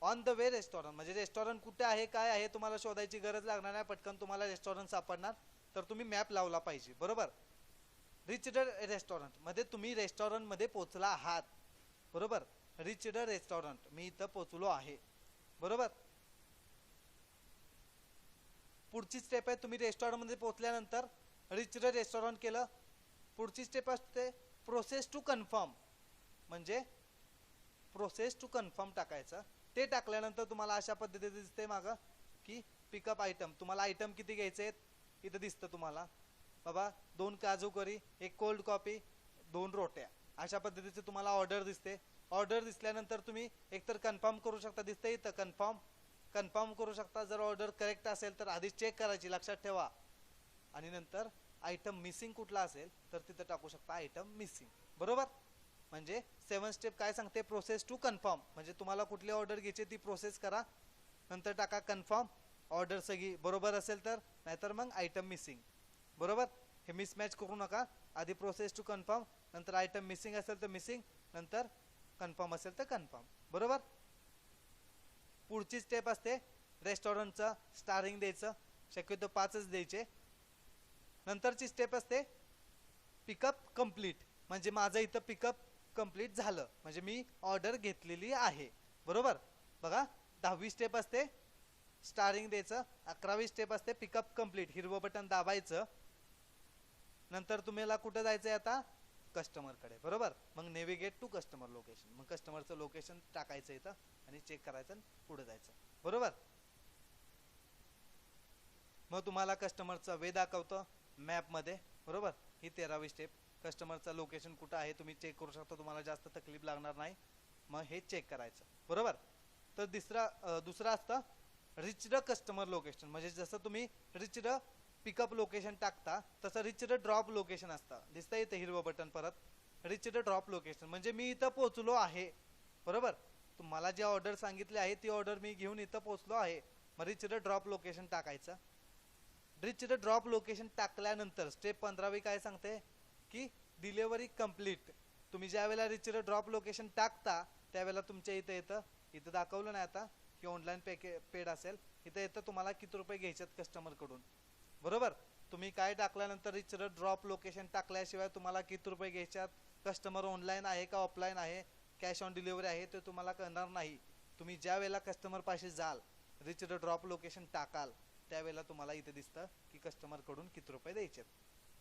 ऑन द वे रेस्टॉरंट, म्हणजे रेस्टॉरंट कुठे आहे काय आहे तुम्हाला शोधायची गरज लागणार नाही, पटकन तुम्हाला रेस्टॉरंट सापडणार, तर तुम्ही मॅप लावला पाहिजे. बरोबर. रिच द रेस्टॉरंट मध्ये तुम्ही रेस्टॉरंट मध्ये पोहोचला आहात. बरोबर. रिच द रेस्टॉरंट, मी इथं पोहोचलो आहे. बरोबर. पुढची स्टेप आहे तुम्ही रेस्टॉरंट मध्ये पोहोचल्यानंतर रिच द रेस्टॉरंट केलं. पुढची स्टेप असते प्रोसेस टू कन्फर्म, म्हणजे प्रोसेस टू कन्फर्म टाकायचं. ते टाकल्यानंतर तुम्हाला अशा पद्धतीने दिसते मागं की पिकअप आयटम, तुम्हाला आयटम किती घ्यायचे आहेत इथं दिसतं तुम्हाला. बाबा 2 काजू करी, 1 कोल्ड कॉफी, 2 रोट्या, अशा पद्धतीचे तुम्हाला ऑर्डर दिसते. ऑर्डर दिसल्यानंतर तुम्ही एकतर कन्फर्म करू शकता, दिसते इथं कन्फर्म करू शकता. जर ऑर्डर करेक्ट असेल तर आधी चेक करायची, लक्षात ठेवा. आणि नंतर आयटम मिसिंग कुठला असेल तर तिथं टाकू शकता आयटम मिसिंग. बरोबर. म्हणजे 7 स्टेप काय सांगते, प्रोसेस टू कन्फर्म, म्हणजे तुम्हाला कुठली ऑर्डर घ्यायची ती प्रोसेस करा, नंतर टाका कन्फर्म. ऑर्डर सगळी बरोबर असेल तर, नाहीतर मग आयटम मिसिंग. बरोबर. हे मिसमॅच करू नका. आधी प्रोसेस टू कन्फर्म, नंतर आयटम मिसिंग असेल तर मिसिंग, नंतर कन्फर्म असेल तर कन्फर्म. बरोबर. पुढची स्टेप असते रेस्टॉरंटचं स्टारिंग द्यायचं, शक्यतो 5च द्यायचे. नंतरची स्टेप असते पिकअप कंप्लीट, म्हणजे माझं इथं पिकअप कंप्लीट झालं, म्हणजे मी ऑर्डर घेतलेली आहे. बरोबर. बघा 10वी स्टेप असते स्टारिंग द्यायचं, 11वी स्टेप असते पिकअप कंप्लीट, हिरवं बटन दाबायचं. नंतर तुम्हाला कुठं जायचंय आता, कस्टमर कडे. बरोबर. मग नेव्हिगेट टू कस्टमर लोकेशन, मग कस्टमरचं लोकेशन टाकायचं इथं आणि चेक करायचं आणि पुढे जायचं. बरोबर. मग तुम्हाला कस्टमरचा वे दाखवतं मॅप मध्ये. बरोबर. ही 13वी स्टेप, कस्टमरचं लोकेशन कुठं आहे तुम्ही चेक करू शकता, तुम्हाला जास्त तकलीफ लागणार नाही. मग हे चेक करायचं. बरोबर. तर दुसरा असतं रिच द कस्टमर लोकेशन, म्हणजे जसं तुम्ही रिच द पिकअप लोकेशन टाकता तसं रिच द ड्रॉप लोकेशन असतं. दिसतंय इथे हिरवं बटन परत, रिच द ड्रॉप लोकेशन, म्हणजे मी इथं पोहोचलो आहे. बरोबर. तुम्हाला जी ऑर्डर सांगितली आहे ती ऑर्डर मी घेऊन इथं पोहोचलो आहे. मग रिच द ड्रॉप लोकेशन टाकायचं. रिच द ड्रॉप लोकेशन टाकल्यानंतर स्टेप 15वी काय सांगते की डिलिव्हरी कंप्लीट. तुम्ही ज्या वेळेला रिच द ड्रॉप लोकेशन टाकता त्यावेळेला तुमच्या इथं दाखवलं नाही आता की ऑनलाईन पेड असेल, इथं येतं तुम्हाला किती रुपये घ्यायच्यात कस्टमर कडून. बरोबर. तुम्ही काय टाकल्यानंतर रिच द ड्रॉप लोकेशन टाकल्याशिवाय तुम्हाला किती रुपये घ्यायच्यात, कस्टमर ऑनलाईन आहे का ऑफलाईन आहे, कॅश ऑन डिलिव्हरी आहे ते तुम्हाला कळणार नाही. तुम्ही ज्या वेळेला कस्टमर पाशी जाल, रिच द ड्रॉप लोकेशन टाकाल, त्यावेळेला तुम्हाला इथे दिसतं की कस्टमर कडून किती रुपये द्यायचे.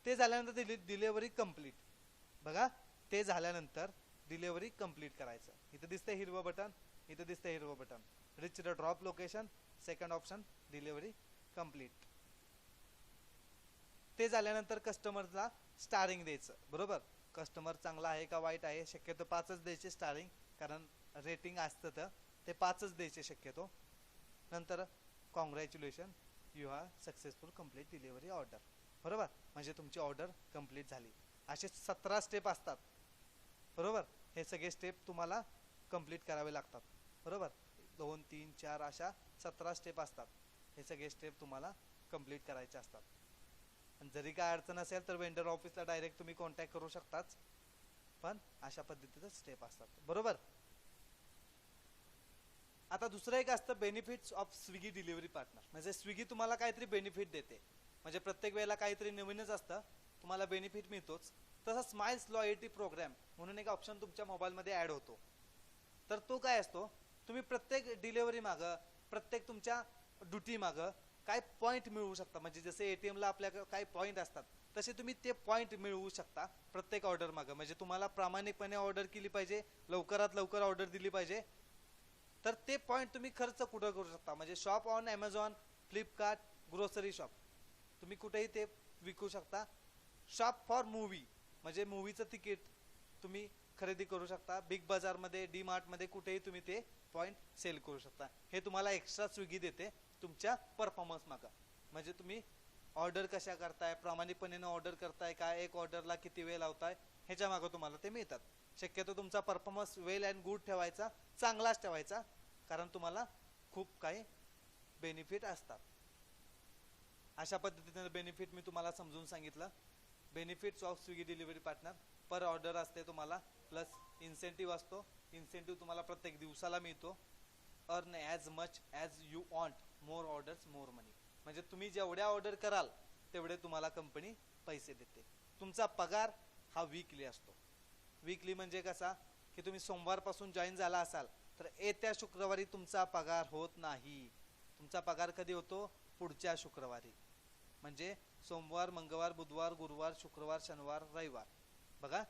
ते झाल्यानंतर डिलिव्हरी कंप्लीट. बघा ते झाल्यानंतर डिलिव्हरी कंप्लीट करायचं. इथं दिसतंय हिरवं बटन, इथं दिसतंय हिरवं button, rich the drop location, second option delivery complete. ते झाल्यानंतर कस्टमरला स्टारिंग द्यायचं. बरोबर. कस्टमर चांगला आहे का वाईट आहे, शक्यतो 5च द्यायचे स्टारिंग, कारण रेटिंग असतं तर ते 5च द्यायचे शक्यतो. नंतर congratulation you have successful complete delivery order. बरोबर. म्हणजे तुमची ऑर्डर कंप्लीट झाली. असे 17 स्टेप असतात. बरोबर. हे सगळे स्टेप तुम्हाला कंप्लीट करावे लागतात. बरोबर. 2, 3, 4 अशा 17 स्टेप असतात. हे सगळे स्टेप तुम्हाला कंप्लीट करायचे असतात. आणि जरी काय अडचण असेल तर वेंडर ऑफिसला डायरेक्ट तुम्ही कॉन्टॅक्ट करू शकताच, पण अशा पद्धतीचे स्टेप असतात. बरोबर. आता दुसरं एक असतं benefits of Swiggy delivery partner, म्हणजे स्विगी तुम्हाला काहीतरी बेनिफिट देते. म्हणजे प्रत्येक वेळेला काहीतरी नवीनच असतं, तुम्हाला बेनिफिट मिळतोच. तसं स्माइल्स लॉयल्टी प्रोग्राम म्हणून एक ऑप्शन तुमच्या मोबाईलमध्ये ऍड होतो. तर तो काय असतो, तुम्ही प्रत्येक डिलिव्हरी मागं, प्रत्येक तुमच्या ड्युटी मागं काय पॉईंट मिळवू शकता. म्हणजे जसे ATM ला आपल्याकडे काय पॉईंट असतात तसे तुम्ही ते पॉईंट मिळवू शकता प्रत्येक ऑर्डर मागं. म्हणजे तुम्हाला प्रामाणिकपणे ऑर्डर केली पाहिजे, लवकरात लवकर ऑर्डर दिली पाहिजे, तर ते पॉईंट तुम्ही खर्च कुठं करू शकता. म्हणजे shop on Amazon, Flipkart, grocery shop, तुम्ही कुठेही ते विकू शकता. शॉप फॉर मूवी, म्हणजे मूवीचं तिकीट तुम्ही खरेदी करू शकता. बिग बाजारमध्ये, डी मार्टमध्ये कुठेही तुम्ही ते पॉईंट सेल करू शकता. हे तुम्हाला एक्स्ट्रा स्विगी देते तुमच्या परफॉर्मन्स मागं. म्हणजे तुम्ही ऑर्डर कशा करताय, प्रामाणिकपणे ऑर्डर करताय का, एक ऑर्डरला किती वेळ लावताय, ह्याच्या मागं तुम्हाला ते मिळतात. शक्यतो तुमचा परफॉर्मन्स वेल अँड गुड ठेवायचा, चांगलाच ठेवायचा, कारण तुम्हाला खूप काही बेनिफिट असतात. अशा पद्धतीने बेनिफिट मी तुम्हाला समजून सांगितलं. Benefits of Swiggy delivery partner. Per order असते तुम्हाला, प्लस इन्सेंटिव्ह असतो. इन्सेंटिव्ह तुम्हाला प्रत्येक दिवसाला मिळतो. Earn as much as you want, more orders more money. म्हणजे तुम्ही जेवढ्या ऑर्डर कराल तेवढे तुम्हाला कंपनी पैसे देते. तुमचा पगार हा वीकली असतो. वीकली म्हणजे कसा की तुम्ही सोमवारपासून जॉईन झाला असाल तर येत्या शुक्रवारी तुमचा पगार होत नाही. तुमचा पगार कधी होतो? पुढच्या शुक्रवारी. म्हणजे सोमवार, मंगळवार, बुधवार, गुरुवार, शुक्रवार, शनिवार, रविवार. बघा,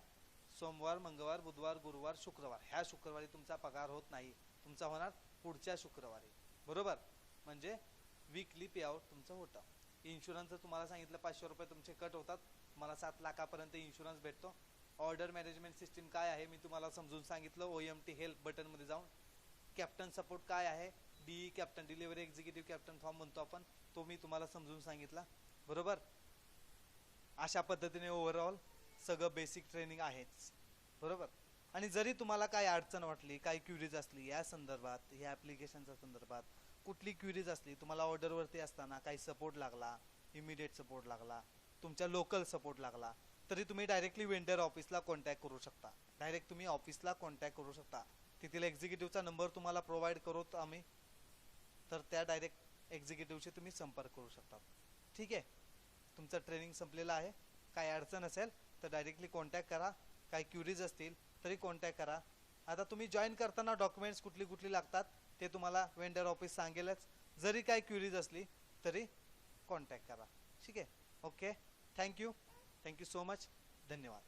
सोमवार, मंगळवार, बुधवार, गुरुवार, शुक्रवार, ह्या शुक्रवारी तुमचा पगार होत नाही. तुमचा होणार पुढच्या शुक्रवारी. बरोबर? म्हणजे वीकली पे आउट तुमचं होतं. इन्शुरन्सचं तुम्हाला सांगितलं 500 रुपये तुमचे कट होतात. तुम्हाला 7 लाखापर्यंत इन्शुरन्स भेटतो. ऑर्डर मॅनेजमेंट सिस्टीम काय आहे मी तुम्हाला समजून सांगितलं. OMT हेल्प बटनमध्ये जाऊन. कॅप्टन सपोर्ट काय आहे, DE captain, delivery executive captain form म्हणतो आपण, तो मी तुम्हाला समजून सांगितला. बरोबर? अशा पद्धतीने ओव्हरऑल सगळं बेसिक ट्रेनिंग आहेच. बरोबर? आणि जरी तुम्हाला काही अडचण वाटली, काही क्युरीज असली या संदर्भात, या ॲप्लिकेशनच्या संदर्भात कुठली क्युरीज असली, तुम्हाला ऑर्डरवरती असताना काही सपोर्ट लागला, इमिडिएट सपोर्ट लागला, तुमच्या लोकल सपोर्ट लागला, तरी तुम्ही डायरेक्टली वेंडर ऑफिसला कॉन्टॅक्ट करू शकता. डायरेक्ट तुम्ही ऑफिसला कॉन्टॅक्ट करू शकता. तिथील एक्झिक्युटिव्हचा नंबर तुम्हाला प्रोव्हाइड करू आम्ही, तर त्या डायरेक्ट एक्झिक्युटिव्हशी तुम्ही संपर्क करू शकता. ठीक आहे? तुमचं ट्रेनिंग संपलेलं आहे. काही अडचण असेल तर डायरेक्टली कॉन्टॅक्ट करा. काही क्युरीज असतील तरी कॉन्टॅक्ट करा. आता तुम्ही जॉईन करताना डॉक्युमेंट्स कुठली कुठली लागतात ते तुम्हाला वेंडर ऑफिस सांगेलच. जरी काही क्युरीज असली तरी कॉन्टॅक्ट करा. ठीक आहे? Okay, thank you so much. धन्यवाद.